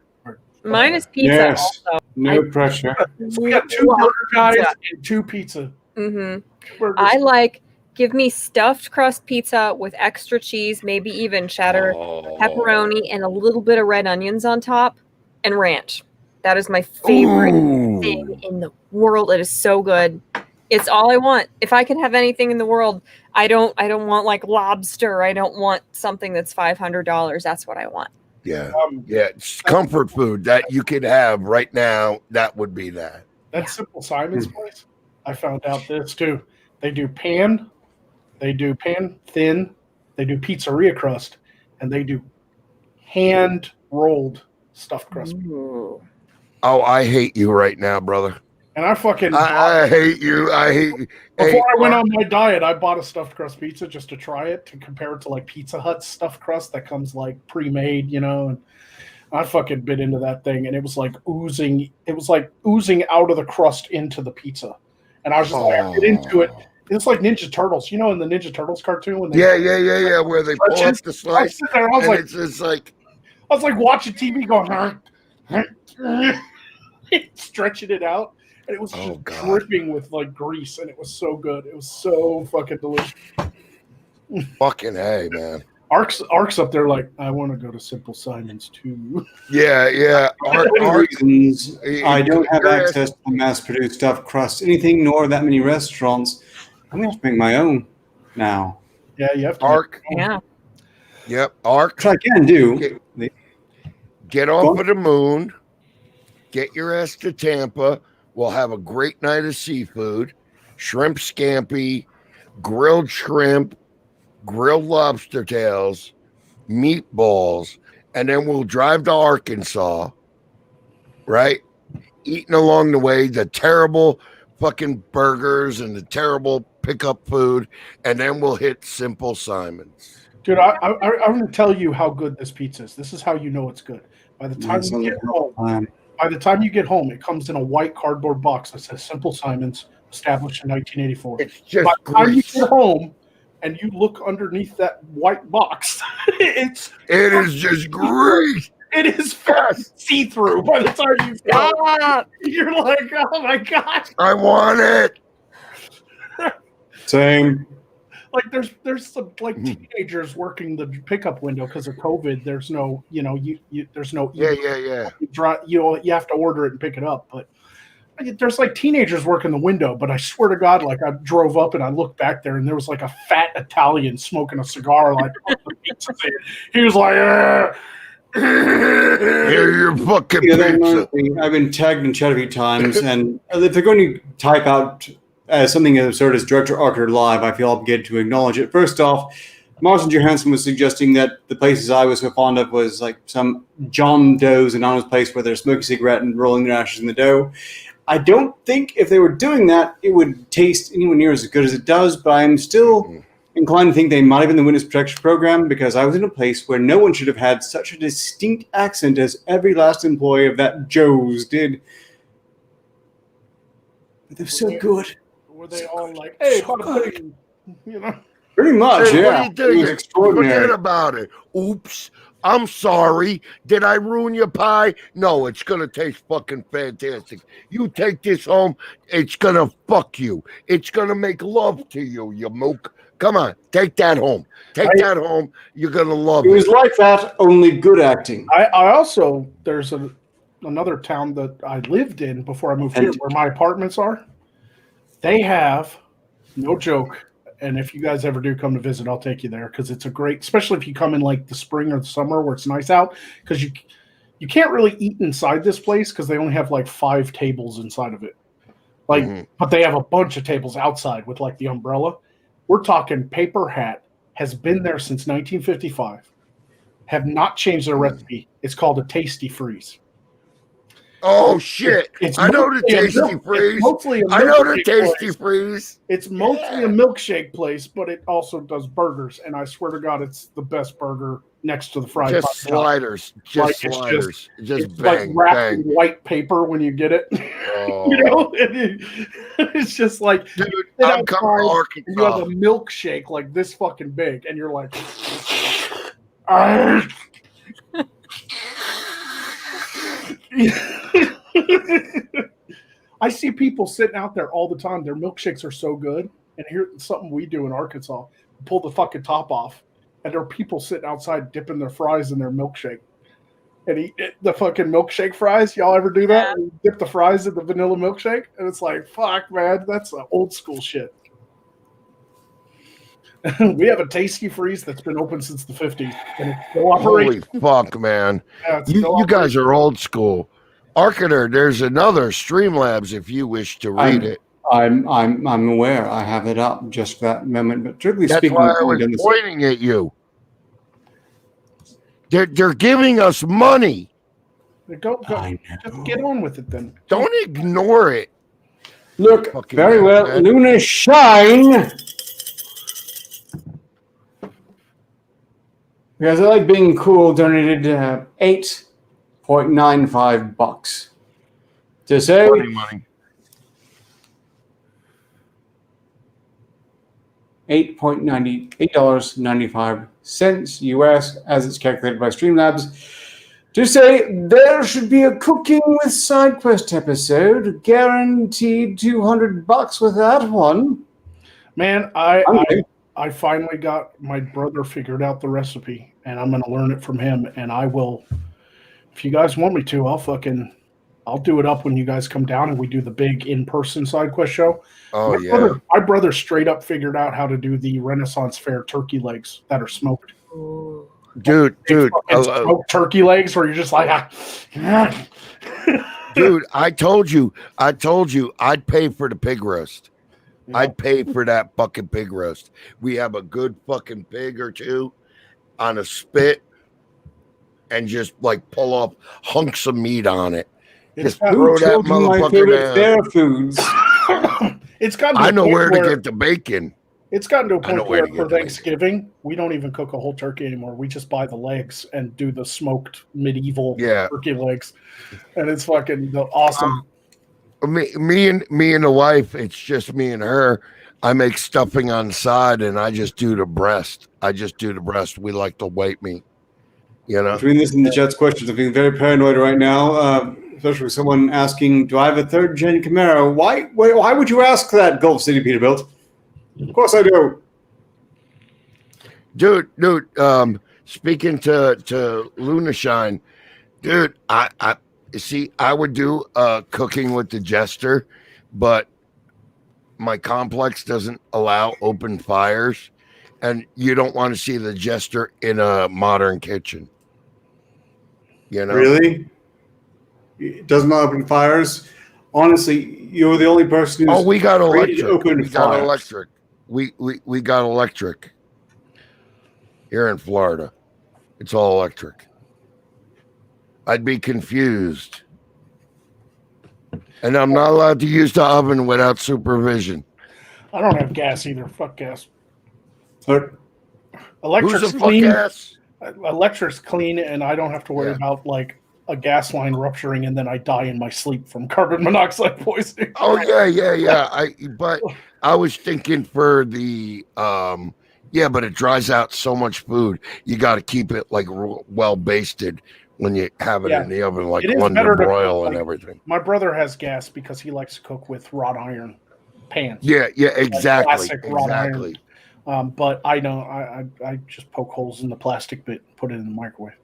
Mine is pizza. Yes. Also. No pressure. So we got 2 burger guys and 2 pizza. Mm-hmm. I like. Give me stuffed crust pizza with extra cheese, maybe even cheddar, pepperoni, and a little bit of red onions on top, and ranch. That is my favorite thing in the world. It is so good. It's all I want. If I can have anything in the world, I don't want like lobster. I don't want something that's $500. That's what I want. Yeah. It's comfort food that you could have right now. That would be that. That's Simple Simon's place. I found out this too. They do pan. They do pan thin, they do pizzeria crust, and they do hand rolled stuffed crust. Oh, I hate you right now, brother. And I hate you. I hate you. Before I went on my diet, I bought a stuffed crust pizza just to try it, to compare it to like Pizza Hut's stuffed crust that comes like pre-made, you know. And I fucking bit into that thing, and it was like oozing. It was like oozing out of the crust into the pizza, and I was just like, I bit into it. It's like Ninja Turtles, you know, in the Ninja Turtles cartoon when they where they pull up the slice. I was like, it's just like I was like watching TV going, stretching it out, and it was just dripping with like grease, and it was so good. It was so fucking delicious. Fucking hey, man. Ark's up there like, I want to go to Simple Simon's too. Yeah. Reasons I don't have access to mass-produced stuffed crust, anything, nor that many restaurants. I'm going to have to make my own now. Yeah, you have to. Ark. Yeah. Yep, Ark. Which I can do. Get off of the moon. Get your ass to Tampa. We'll have a great night of seafood. Shrimp scampi, grilled shrimp, grilled lobster tails, meatballs, and then we'll drive to Arkansas, right? Eating along the way the terrible fucking burgers and the terrible pickup food, and then we'll hit Simple Simon's. Dude, I'm going to tell you how good this pizza is. This is how you know it's good. By the time you get home, it comes in a white cardboard box that says Simple Simon's, established in 1984. It's just by the time you grease. get home and you look underneath that white box, it is just grease. It is fucking see-through by the time you Stop. You're like, oh my god. I want it. Same. Like there's some like teenagers working the pickup window because of COVID. There's no, there's no. Yeah. You have to order it and pick it up, but there's like teenagers working the window. But I swear to God, like I drove up and I looked back there and there was like a fat Italian smoking a cigar. Like he was like, here's your fucking pizza. I've been tagged in chat a few times, and if they're going to type out something as absurd as Director Archer Live, I feel obligated to acknowledge it. First off, Martin Johansson was suggesting that the places I was so fond of was like some John Doe's anonymous place where they're smoking a cigarette and rolling their ashes in the dough. I don't think if they were doing that, it would taste anywhere near as good as it does, but I'm still inclined to think they might have been the witness protection program, because I was in a place where no one should have had such a distinct accent as every last employee of that Joe's did. But they're so good. Were they all like, hey, bada bing, Pretty much, Hey, yeah. what do you It was think? extraordinary. Forget about it. Oops. I'm sorry. Did I ruin your pie? No, it's going to taste fucking fantastic. You take this home, it's going to fuck you. It's going to make love to you, you mook. Come on, take that home. Take that home. You're going to love it. It was like that, only good acting. I also, there's another town that I lived in before I moved here where my apartments are. They have, no joke, and if you guys ever do come to visit, I'll take you there because it's a great, especially if you come in like the spring or the summer where it's nice out, because you can't really eat inside this place because they only have like 5 tables inside of it. Like, but they have a bunch of tables outside with like the umbrella. We're talking Paper Hat has been there since 1955, have not changed their recipe. It's called a Tasty Freeze. Oh, shit. I know the Tasty Freeze. I know the Tasty Freeze. It's mostly a milkshake place, but it also does burgers. And I swear to God, it's the best burger next to the fried Just sliders. Just like, sliders. Just it's bang, like wrapped bang. in white paper when you get it. Oh. It's just like, dude, I'm coming to Arkansas. you have a milkshake like this fucking big, and you're like, I see people sitting out there all the time. Their milkshakes are so good. And here's something we do in Arkansas. Pull the fucking top off. And there are people sitting outside dipping their fries in their milkshake. And eat the fucking milkshake fries. Y'all ever do that? You dip the fries in the vanilla milkshake? And it's like, fuck, man. That's old school shit. We have a Tasty Freeze that's been open since the 50s. And it's still Holy operating. fuck, man. Yeah, it's You still guys are old school. Arcater, there's another Streamlabs if you wish to read it. I'm aware. I have it up just for that moment. But strictly That's speaking, why I was pointing at you. They're giving us money. Go. Just get on with it then. Don't ignore it. Look, Fucking very man, well. man. Luna Shine. Because I like being cool, donated $8.95 to say Money. $8.95 US as it's calculated by Streamlabs. To say there should be a Cooking with Side Quest episode, guaranteed $200 with that one. Man, I finally got my brother figured out the recipe, and I'm going to learn it from him. And I will, if you guys want me to, I'll do it up when you guys come down and we do the big in-person side quest show. Oh, My brother straight up figured out how to do the Renaissance Fair turkey legs that are smoked. Dude. Smoked turkey legs where you're just like, Dude, I told you I'd pay for the pig roast. Yeah. I'd pay for that fucking pig roast. We have a good fucking pig or two on a spit. and just like pull up hunks of meat on it. It's Just got, throw Who that told you my motherfucker favorite down. fair foods? it's gotten to I a know point where to get the bacon. It's gotten to a I know point where where to get for the bacon. Thanksgiving, we don't even cook a whole turkey anymore. We just buy the legs and do the smoked medieval turkey legs. And it's fucking awesome. Me and the wife, it's just me and her. I make stuffing on the side and I just do the breast. We like the white meat. You know? Between this and the Jets questions, I'm feeling very paranoid right now, especially with someone asking, do I have a third-gen Camaro? Why would you ask that, Gulf City Peterbilt? Of course I do. Dude, speaking to Lunashine, dude, I see, I would do cooking with the Jester, but my complex doesn't allow open fires, and you don't want to see the Jester in a modern kitchen. You know? Really? It does not open fires? Honestly, you're the only person who's we got electric. open We got fires. electric. We got electric here in Florida. It's all electric. I'd be confused. And I'm not allowed to use the oven without supervision. I don't have gas either. Fuck gas. But Electric's Who's a fuck clean. ass? Electric's clean, and I don't have to worry about like a gas line rupturing and then I die in my sleep from carbon monoxide poisoning. Oh yeah. But I was thinking for the but it dries out so much food. You got to keep it like well basted when you have it in the oven, like London broil and everything. My brother has gas because he likes to cook with wrought iron pans. Yeah, exactly. Like classic wrought iron. But I don't. I just poke holes in the plastic bit, put it in the microwave.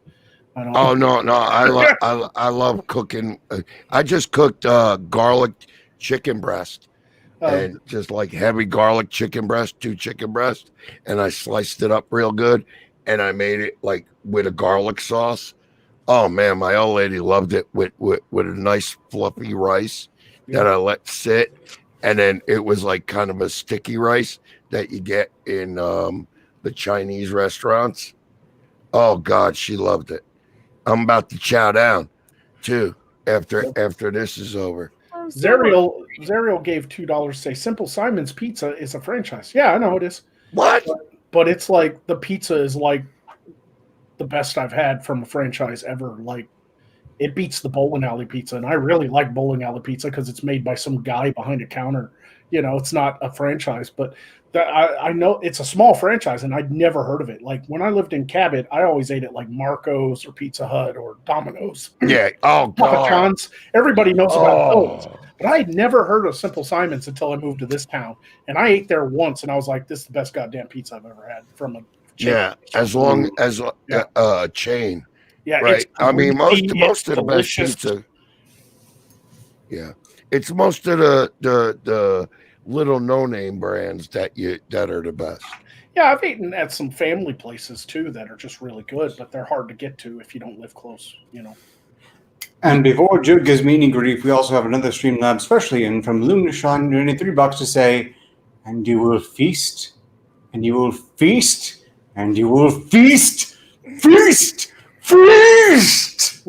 I don't. Oh no! I love cooking. I just cooked garlic chicken breast, and just like heavy garlic chicken breast, 2 chicken breasts, and I sliced it up real good, and I made it like with a garlic sauce. Oh man, my old lady loved it with a nice fluffy rice that I let sit, and then it was like kind of a sticky rice that you get in the Chinese restaurants. Oh God, she loved it. I'm about to chow down too after this is over. Zerial gave $2 to say Simple Simon's Pizza is a franchise. Yeah, I know it is. What? But it's like the pizza is like the best I've had from a franchise ever. Like it beats the bowling alley pizza, and I really like bowling alley pizza because it's made by some guy behind a counter. You know, it's not a franchise, but I know it's a small franchise, and I'd never heard of it. Like when I lived in Cabot, I always ate it like Marco's or Pizza Hut or Domino's. Yeah. Oh Papa God. John's. Everybody knows about those. But I had never heard of Simple Simon's until I moved to this town, and I ate there once, and I was like, "This is the best goddamn pizza I've ever had from a chain." Yeah, as long as a chain. Yeah, right. I mean, most of the best delicious. pizza. Yeah, it's most of the little no-name brands that are the best. Yeah, I've eaten at some family places too that are just really good, but they're hard to get to if you don't live close. You know. And before Jude gives me any grief, we also have another Streamlab specially in from Lunashine, nearly $3 to say, and you will feast, and you will feast, and you will feast, feast, feast.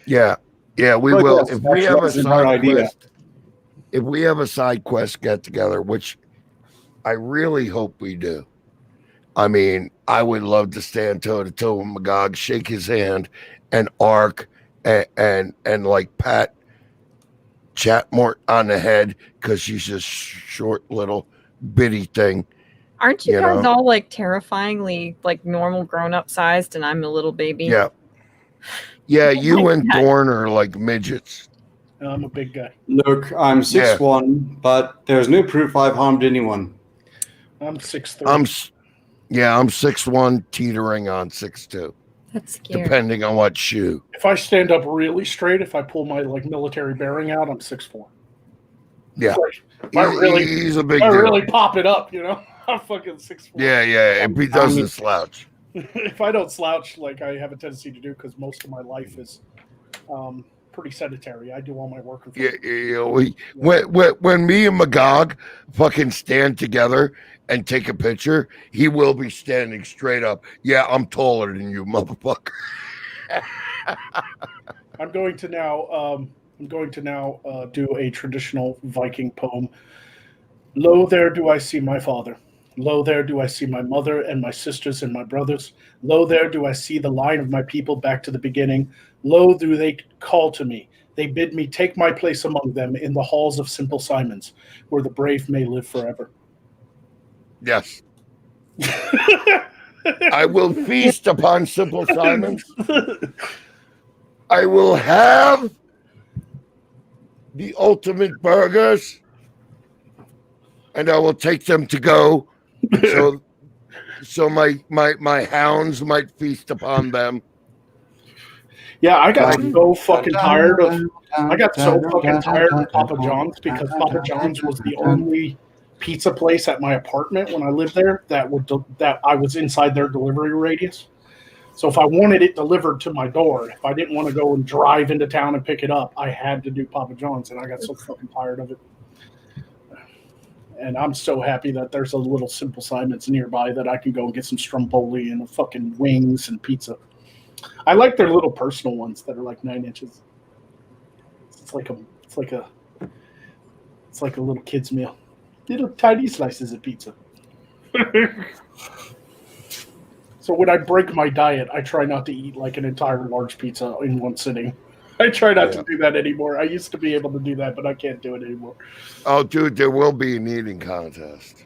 Yeah, we But will. yes, If we have a that's our side idea. quest, if we have a side quest get together, which I really hope we do. I mean, I would love to stand toe to toe with Magog, shake his hand, and Ark and like pat Chatmort on the head because she's a short little bitty thing. Aren't you guys all like terrifyingly like normal grown up sized, and I'm a little baby? Yeah. Yeah, you and Thorn are like midgets. I'm a big guy. Look, I'm 6'1", but there's no proof I've harmed anyone. I'm 6'3". I'm 6'1", teetering on 6'2". That's scary. Depending on what shoe. If I stand up really straight, if I pull my like military bearing out, I'm 6'4". Yeah, he's a big I dude. really pop it up, you know. I'm fucking 6'4". Yeah. If he doesn't slouch. If I don't slouch like I have a tendency to do, because most of my life is pretty sedentary. I do all my work. Yeah, when me and Magog fucking stand together and take a picture, he will be standing straight up. Yeah, I'm taller than you, motherfucker. I'm going to now do a traditional Viking poem. Lo, there do I see my father. Lo, there do I see my mother and my sisters and my brothers. Lo, there do I see the line of my people back to the beginning. Lo, do they call to me. They bid me take my place among them in the halls of Simple Simons, where the brave may live forever. Yes. I will feast upon Simple Simons. I will have the ultimate burgers, and I will take them to go. So my hounds might feast upon them. Yeah, I got so fucking tired of Papa John's because Papa John's was the only pizza place at my apartment when I lived there that I was inside their delivery radius. So if I wanted it delivered to my door, if I didn't want to go and drive into town and pick it up, I had to do Papa John's, and I got so fucking tired of it. And I'm so happy that there's a little Simple Simons nearby that I can go and get some stromboli and fucking wings and pizza. I like their little personal ones that are like 9 inches. It's like a little kid's meal. Little tiny slices of pizza. So when I break my diet, I try not to eat like an entire large pizza in one sitting. I try not to do that anymore. I used to be able to do that, but I can't do it anymore. Oh, dude, there will be an eating contest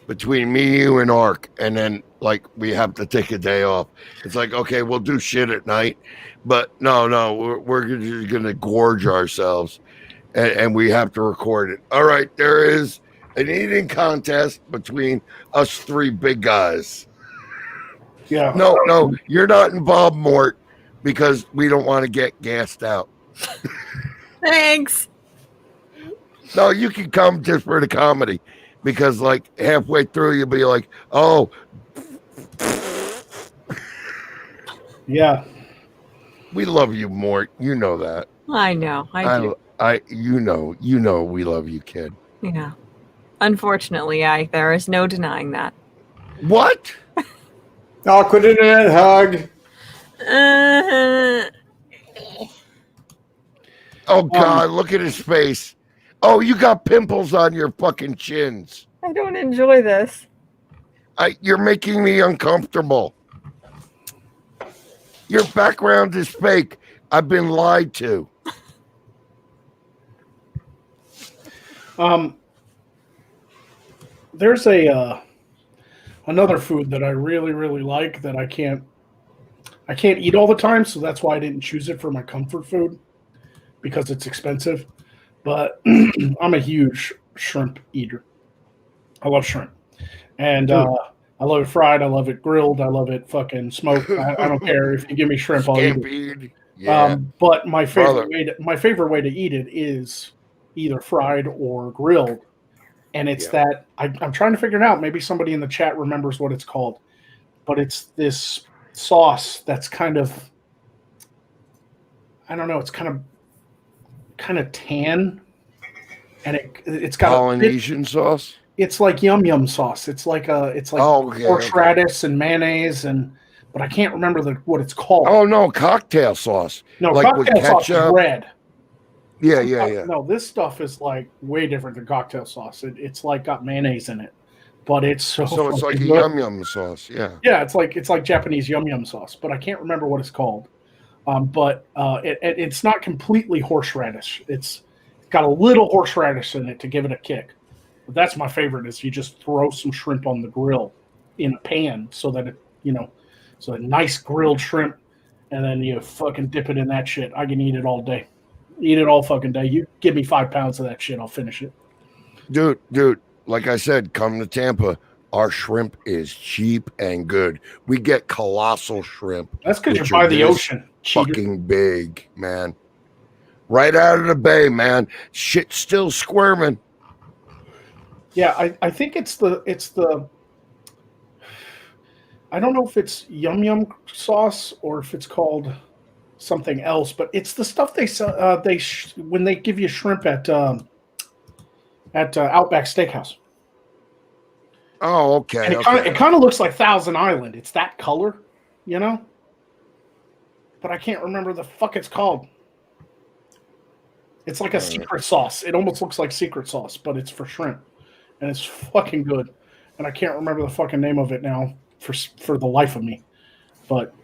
between me, you, and Ark, and then like we have to take a day off. It's like, okay, we'll do shit at night, but no, we're just gonna gorge ourselves, and we have to record it. All right, there is an eating contest between us three big guys. Yeah. No, you're not involved, Mort, because we don't want to get gassed out. Thanks. No, you can come just for the comedy, because like halfway through you'll be like, oh, yeah, we love you, Mort. You know that. I know. I do. You know, we love you, kid. Yeah. Unfortunately, there is no denying that. What? Awkward internet hug. Oh God, look at his face. Oh, you got pimples on your fucking chins. I don't enjoy this. You're making me uncomfortable. Your background is fake. I've been lied to. There's another food that I really, really like that I can't eat all the time, so that's why I didn't choose it for my comfort food, because it's expensive. But I'm a huge shrimp eater. I love shrimp. And I love it fried, I love it grilled, I love it fucking smoked. I don't care if you give me shrimp, I'll eat it. Yeah. But my favorite way to eat it is either fried or grilled. And it's that I'm trying to figure it out. Maybe somebody in the chat remembers what it's called. But it's this sauce that's kind of, I don't know, it's kind of tan. And it's got Polynesian sauce. It's like yum sauce. It's like horseradish and mayonnaise but I can't remember what it's called. Oh no, cocktail sauce. No, like cocktail sauce is red. Yeah. No, this stuff is like way different than cocktail sauce. It's like got mayonnaise in it, but it's so it's like a good. yum sauce. Yeah. Yeah, it's like Japanese yum sauce, but I can't remember what it's called. But it's not completely horseradish. It's got a little horseradish in it to give it a kick. But that's my favorite. Is you just throw some shrimp on the grill in a pan so that so a nice grilled shrimp, and then you fucking dip it in that shit. I can eat it all day. Eat it all fucking day. You give me 5 pounds of that shit, I'll finish it. Dude, like I said, come to Tampa. Our shrimp is cheap and good. We get colossal shrimp. That's because you're by the ocean. Fucking big, man. Right out of the bay, man. Shit's still squirming. Yeah, I think it's the I don't know if it's yum sauce or if it's called something else, but it's the stuff they sell. When they give you shrimp at Outback Steakhouse, Oh, okay. and Okay. it kind of looks like Thousand Island. It's that color, you know. But I can't remember the fuck it's called. It's like a secret sauce. It almost looks like secret sauce, but it's for shrimp, and it's fucking good. And I can't remember the fucking name of it now for the life of me. But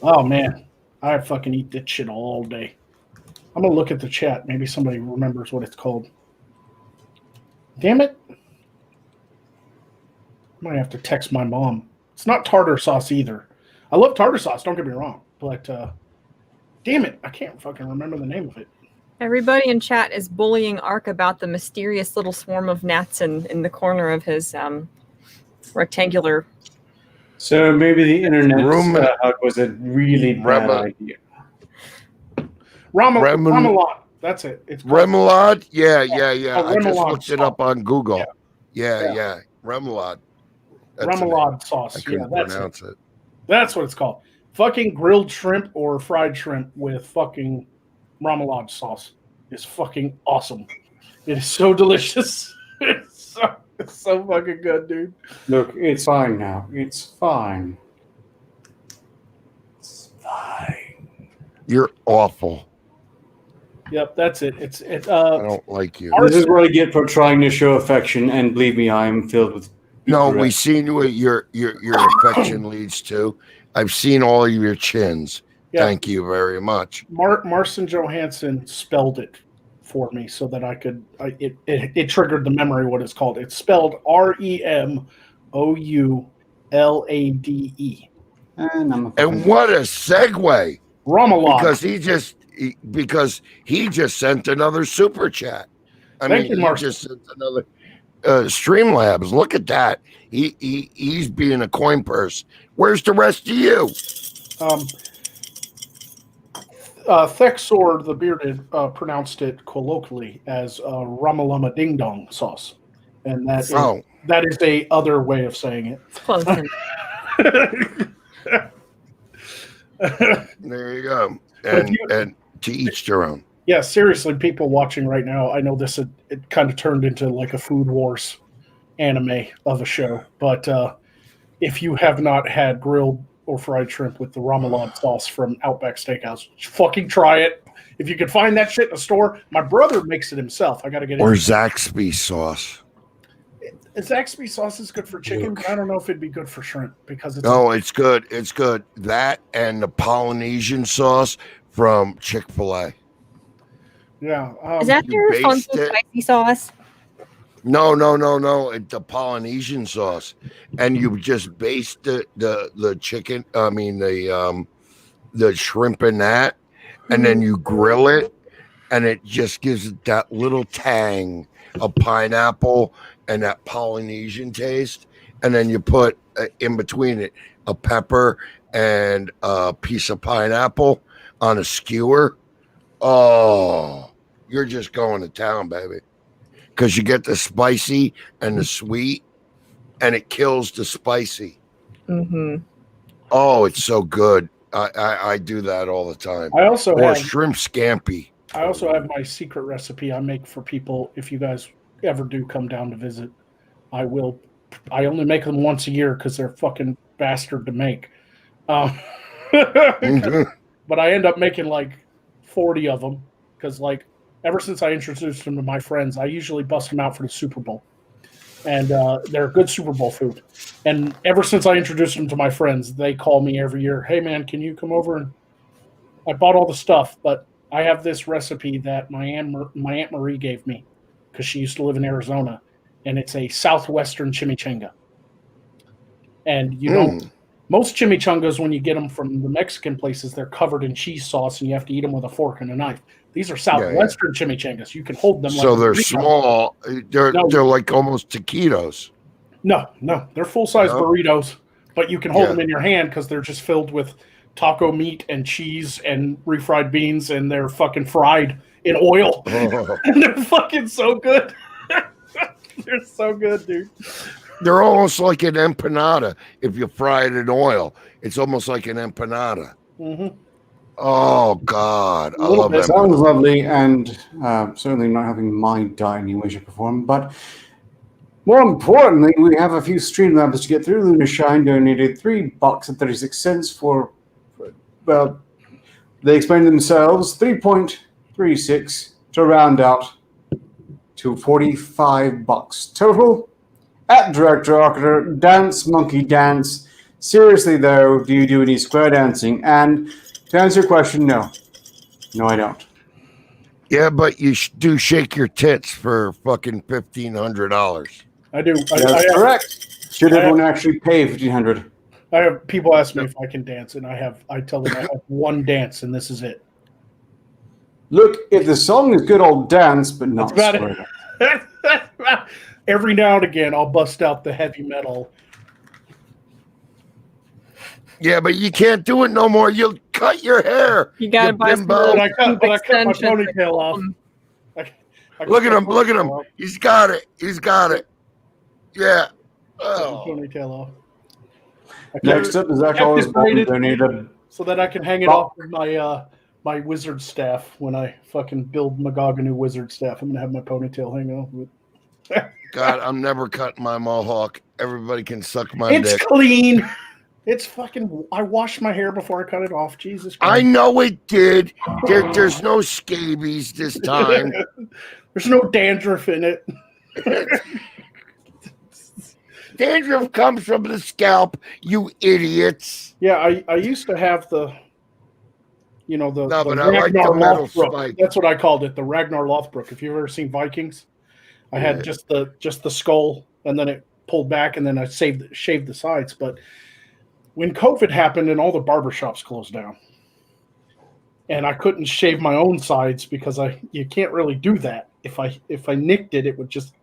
oh man, I fucking eat that shit all day. I'm gonna look at the chat. Maybe somebody remembers what it's called. Damn it! I might have to text my mom. It's not tartar sauce either. I love tartar sauce. Don't get me wrong, but damn it, I can't fucking remember the name of it. Everybody in chat is bullying Ark about the mysterious little swarm of gnats in the corner of his rectangular. So maybe the internet was a really bad idea. Ramelot. That's it. It's Remoulade? Yeah. I just remoulade looked it up on Google. Yeah. Yeah. Remoulade. Remoulade sauce. I couldn't pronounce it. That's what it's called. Fucking grilled shrimp or fried shrimp with fucking remoulade sauce is fucking awesome. It is so delicious. It's so fucking good, dude. Look, it's fine now. It's fine. It's fine. You're awful. Yep, that's it. I don't like you. This is what I get for trying to show affection, and believe me, I am filled with. No, we've seen what your affection leads to. I've seen all of your chins. Yeah. Thank you very much. Marcin Johansson spelled it for me so that I could. It triggered the memory what it's called. It's spelled REMOULADE. And what a segue! Ramallah. Because he just sent another super chat. Thank you, Marcin. He just sent another. Streamlabs, look at that. He's being a coin purse. Where's the rest of you? Thexor the Bearded pronounced it colloquially as Ramalama Ding Dong sauce, and that is a other way of saying it. It's close. There you go. And to each their own. Yeah, seriously, people watching right now, I know it kind of turned into like a Food Wars anime of a show, but if you have not had grilled or fried shrimp with the remoulade sauce from Outback Steakhouse, fucking try it. If you can find that shit in a store, my brother makes it himself. I got to get it. Or Zaxby sauce. Zaxby sauce is good for chicken, but I don't know if it'd be good for shrimp because it's good. It's good. That and the Polynesian sauce from Chick-fil-A. Yeah. Is that your funky spicy sauce? No. It's the Polynesian sauce, and you just baste the chicken. I mean the shrimp in that, and then you grill it, and it just gives it that little tang of pineapple and that Polynesian taste, and then you put in between it a pepper and a piece of pineapple on a skewer. Oh. You're just going to town, baby, because you get the spicy and the sweet, and it kills the spicy. Mm-hmm. Oh, it's so good. I do that all the time. I also have shrimp scampi. I also have my secret recipe I make for people. If you guys ever do come down to visit, I only make them once a year because they're fucking bastard to make. But I end up making like 40 of them because like. Ever since I introduced them to my friends, I usually bust them out for the Super Bowl. And they're good Super Bowl food. And ever since I introduced them to my friends, they call me every year, hey, man, can you come over? And I bought all the stuff, but I have this recipe that my Aunt Marie gave me because she used to live in Arizona. And it's a southwestern chimichanga. And most chimichangas, when you get them from the Mexican places, they're covered in cheese sauce and you have to eat them with a fork and a knife. These are southwestern chimichangas. You can hold them. So they're small. They're like almost taquitos. No, they're full-size burritos, but you can hold them in your hand because they're just filled with taco meat and cheese and refried beans, and they're fucking fried in oil. Oh. And they're fucking so good. They're so good, dude. They're almost like an empanada. If you fry it in oil, it's almost like an empanada. Mm-hmm. Oh God, I little love bit. that. Sounds lovely, and certainly not having mine die in any way, shape, or form. But more importantly, we have a few Streamlabs to get through. Luna Shine donated $3.36 for, well, they explained themselves, 3.36 to round out to $45 total. At Director Archer, Dance Monkey Dance. Seriously though, do you do any square dancing? And to answer your question, no. No, I don't. Yeah, but you do shake your tits for fucking $1,500. I do. That's correct. Should everyone actually pay $1,500? I have people ask me if I can dance, and I tell them I have one dance, and this is it. Look, if the song is good, I'll dance, but not That's square. about it. Every now and again, I'll bust out the heavy metal. Yeah, but you can't do it no more. You'll cut your hair. You gotta buy some bimbo. But I cut my extensions. ponytail off. I Look at cut him. my Look at him. ponytail off. He's got it. He's got it. Yeah. Cut my Oh. ponytail off. Next up is Zach Osborne donated. So that I can hang it off with my my wizard staff when I fucking build Magog a new wizard staff. I'm gonna have my ponytail hang off with. God, I'm never cutting my mohawk. Everybody can suck my It's dick. clean. It's fucking. I washed my hair before I cut it off. Jesus Christ. I know it did. There's no scabies this time. There's no dandruff in it. Dandruff comes from the scalp, you idiots. Yeah, I used to have the. You know the, No, the but I like the Ragnar metal Lothbrok. spike. That's what I called it, the Ragnar Lothbrok. If you've ever seen Vikings, I had just the skull, and then it pulled back, and then I shaved the sides. But when COVID happened and all the barbershops closed down, and I couldn't shave my own sides because you can't really do that. If I nicked it, it would just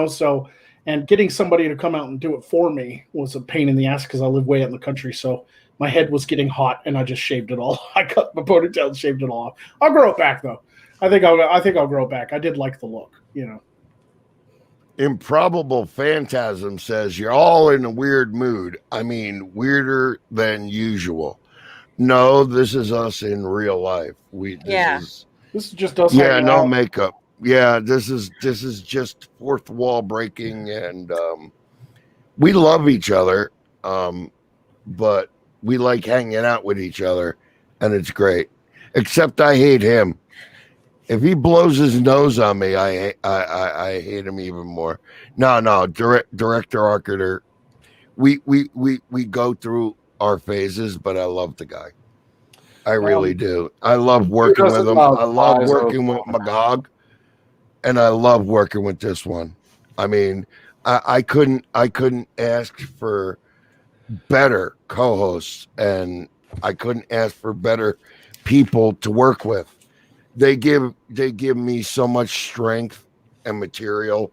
so. And getting somebody to come out and do it for me was a pain in the ass because I live way out in the country. So my head was getting hot, and I just shaved it all. I cut my ponytail and shaved it all off. I'll grow it back though. I think I'll grow it back. I did like the look, Improbable Phantasm says you're all in a weird mood. I mean, weirder than usual. No, this is us in real life. This is just us. Yeah, no out. makeup. Yeah, this is just fourth wall breaking, and we love each other, but we like hanging out with each other, and it's great. Except I hate him. If he blows his nose on me, I hate him even more. No, director Arcter. We go through our phases, but I love the guy. I really do. I love working with him. I love working with Magog. And I love working with this one. I mean, I couldn't ask for better co-hosts, and I couldn't ask for better people to work with. They give me so much strength and material,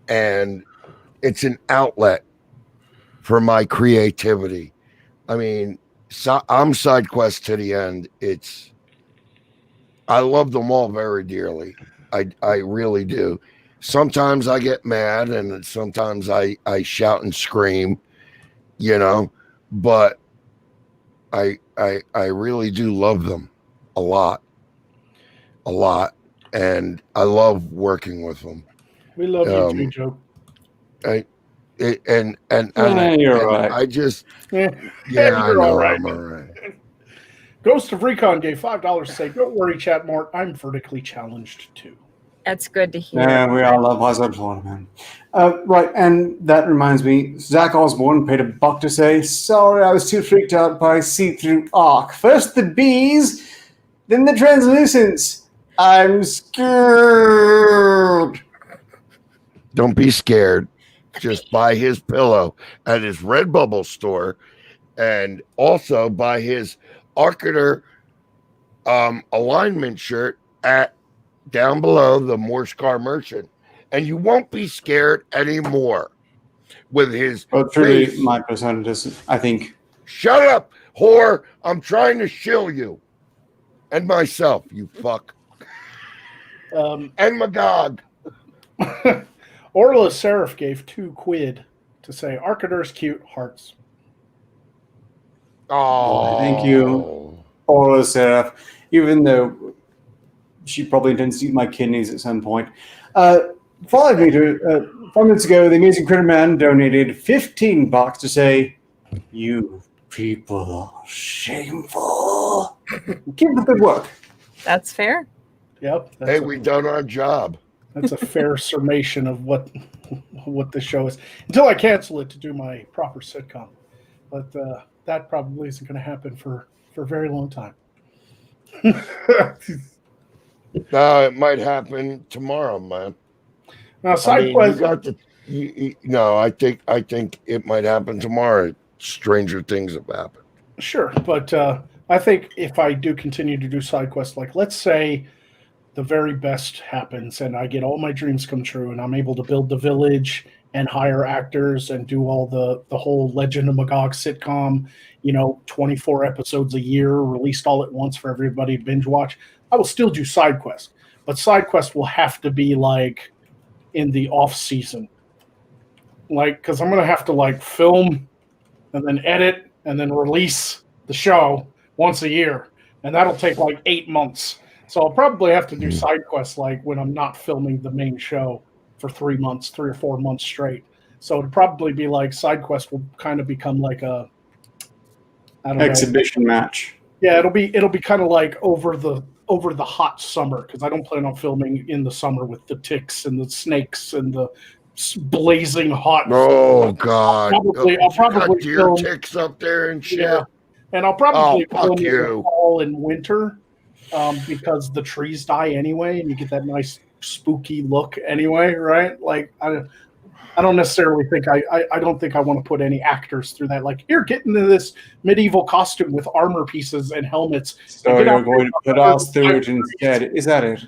and it's an outlet for my creativity. I mean, I'm side quest to the end. I love them all very dearly. I really do. Sometimes I get mad, and sometimes I shout and scream, but I really do love them a lot, and I love working with them. We love you too, Joe. You're right. I just Yeah, I know, all right. I'm all right. Ghost of Recon gave $5 to say, "Don't worry, Chatmart. I'm vertically challenged too." That's good to hear. Yeah, we all love Hazard Florida, man. Right, and that reminds me, Zach Osborne paid $1 to say, sorry, I was too freaked out by see-through arc. First the bees, then the translucence. I'm scared. Don't be scared. Just buy his pillow at his Redbubble store, and also buy his Arcter alignment shirt down below the Morskar merchant, and you won't be scared anymore with his Truly, face. my percentages, I think. Shut up, whore! I'm trying to shill you and myself, you fuck. And Magog. Orla Seraph gave £2 to say, "Arcader's cute, hearts." Oh, Thank you. Paula Seraph, even though she probably intends to eat my kidneys at some point. 5 minutes ago, the Amazing Critter Man donated $15 to say, "You people are shameful." Keep up the good work. That's fair. Yep. Hey, we done our job. That's a fair summation of what the show is. Until I cancel it to do my proper sitcom, but that probably isn't going to happen for a very long time. Now it might happen tomorrow, man. Now, I think it might happen tomorrow. Stranger things have happened. Sure, but I think if I do continue to do side quests, like let's say the very best happens and I get all my dreams come true and I'm able to build the village and hire actors and do all the whole Legend of Magog sitcom, 24 episodes a year, released all at once for everybody to binge watch, I will still do side quests. But side quests will have to be like in the off season. Like, because I'm going to have to like film and then edit and then release the show once a year. And that'll take like 8 months. So I'll probably have to do side quests like when I'm not filming the main show for 3 months, 3 or 4 months straight. So it'd probably be like side quest will kind of become like a exhibition match. Yeah, it'll be kind of like over the hot summer because I don't plan on filming in the summer with the ticks and the snakes and the blazing hot. Oh God! I'll probably deer film ticks up there and shit. Yeah, and I'll probably film in you. fall and winter because the trees die anyway, and you get that nice spooky look anyway, right? Like I don't necessarily think I don't think I want to put any actors through that. Like, here, get into this medieval costume with armor pieces and helmets. So you're going to put us through it instead. Is that it?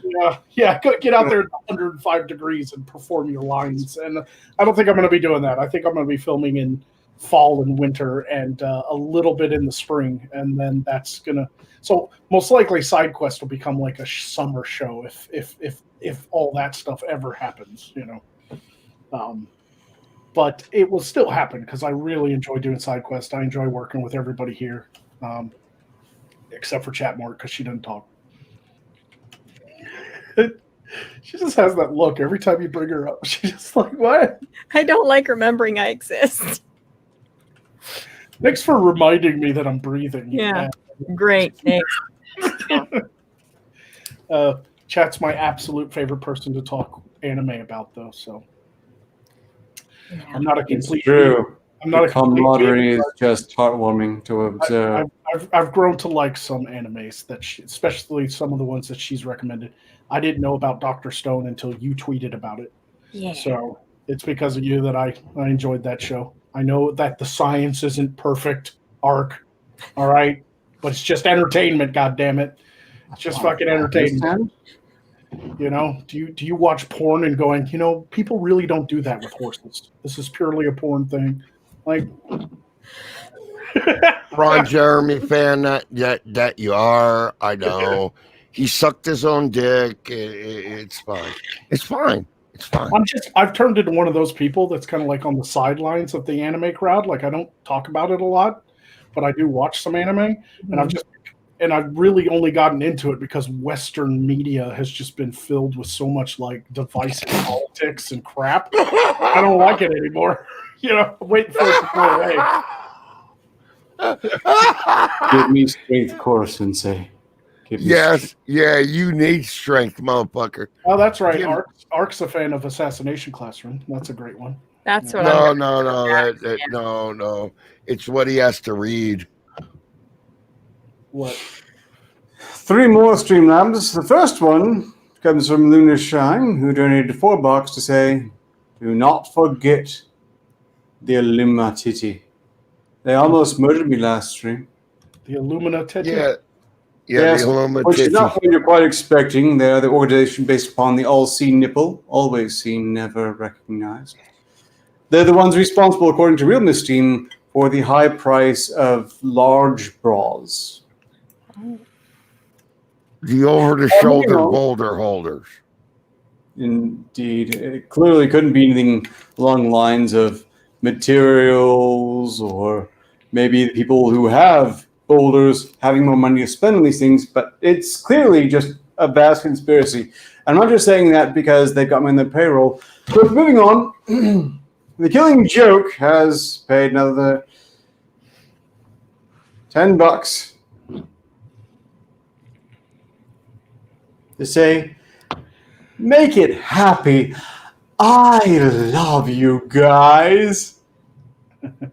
Yeah. Get out there at 105 degrees and perform your lines. And I don't think I'm going to be doing that. I think I'm going to be filming in fall and winter and a little bit in the spring, and then that's gonna. So most likely, side quest will become like a summer show if all that stuff ever happens, But it will still happen because I really enjoy doing side quests. I enjoy working with everybody here, except for Chatmore because she doesn't talk. She just has that look every time you bring her up. She's just like, what? I don't like remembering I exist. Thanks for reminding me that I'm breathing. Yeah. Great. Thanks. Chat's my absolute favorite person to talk anime about, though. So I'm not a complete. It's true. I'm not the camaraderie is just heartwarming to observe. I've grown to like some animes that, especially some of the ones that she's recommended. I didn't know about Dr. Stone until you tweeted about it. Yeah. So it's because of you that I enjoyed that show. I know that the science isn't perfect, Arc. All right, but it's just entertainment. God damn it, it's just fucking entertainment. Do you watch porn and going, people really don't do that with horses. This is purely a porn thing. Like, Ron Jeremy fan that you are. I know. He sucked his own dick. It's fine. It's fine. It's fine. I've turned into one of those people that's kind of like on the sidelines of the anime crowd. Like, I don't talk about it a lot, but I do watch some anime, and I've really only gotten into it because Western media has just been filled with so much like divisive politics and crap. I don't like it anymore. I'm waiting for it to go away. Give me strength, core sensei. Yes, yeah, you need strength, motherfucker. Oh, that's right. Arc's a fan of Assassination Classroom. That's a great one. That's what. No. It's what he has to read. What? 3 more Streamlabs. The first one comes from Lunar Shine, who donated $4 to say, "Do not forget the Illuminati. They almost murdered me last stream." The Illuminati? Yeah, yes, the Illuminati. Which is not what you're quite expecting. They are the organization based upon the all-seen nipple, always seen, never recognized. They're the ones responsible, according to Real Steam, for the high price of large bras. The over-the-shoulder boulder holders. Indeed. It clearly couldn't be anything along the lines of materials or maybe people who have boulders, having more money to spend on these things, but it's clearly just a vast conspiracy. I'm not just saying that because they've got me on their payroll. But moving on, the Killing Joke has paid another $10 to say, make it happy. I love you guys. It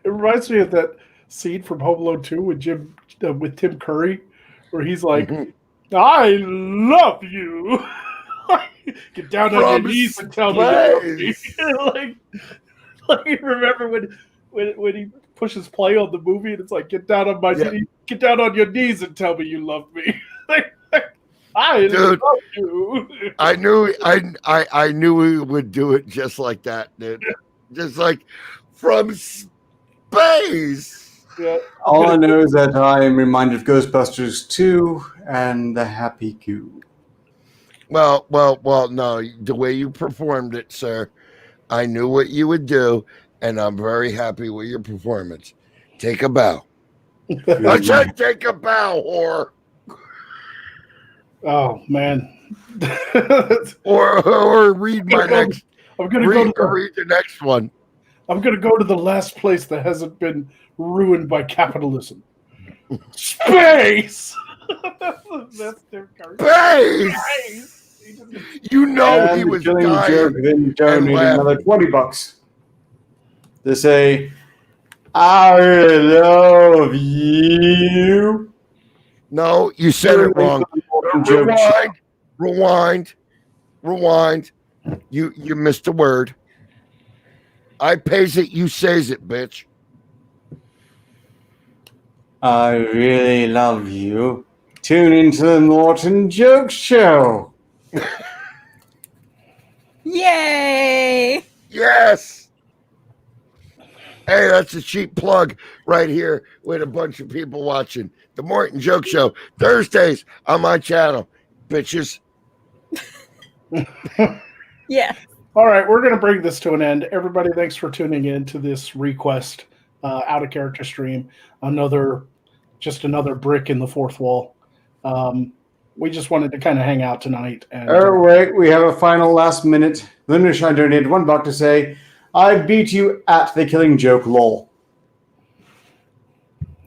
reminds me of that scene from Home Alone 2 with Tim Curry, where he's like, I love you. Get down on your knees and tell me you love me. like you remember when he pushes play on the movie and it's like, get down on get down on your knees and tell me you love me. I love you. I knew he would do it just like that, dude. Just like from space. Yeah. All I know is that I am reminded of Ghostbusters 2 and the Happy Goo. Well, no, the way you performed it, sir, I knew what you would do, and I'm very happy with your performance. Take a bow. I said take a bow, whore. Oh man. or read my next. I'm gonna read the next one. I'm gonna go to the last place that hasn't been ruined by capitalism. Space. That's Tim Curry. Space. You know and he was Killing dying. Joke then donated another $20 to say, I love you. No, you said it wrong. Rewind. You missed a word. I pays it, you says it, bitch. I really love you. Tune into the Norton Joke Show. Yay! Yes. Hey, that's a cheap plug right here with a bunch of people watching. The Morton Joke Show, Thursdays on my channel, bitches. Yeah. All right, we're going to bring this to an end. Everybody, thanks for tuning in to this request out of character stream. Just another brick in the fourth wall. We just wanted to kind of hang out tonight. And Oh, wait, we have a final last minute. Lindershine donated $1 to say, I beat you at the Killing Joke, lol.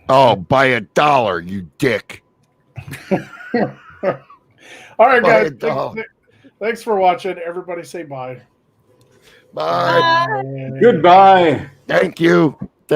Oh, by $1, you dick. All right, guys. Thanks for watching. Everybody say bye. Bye. Goodbye. Thank you.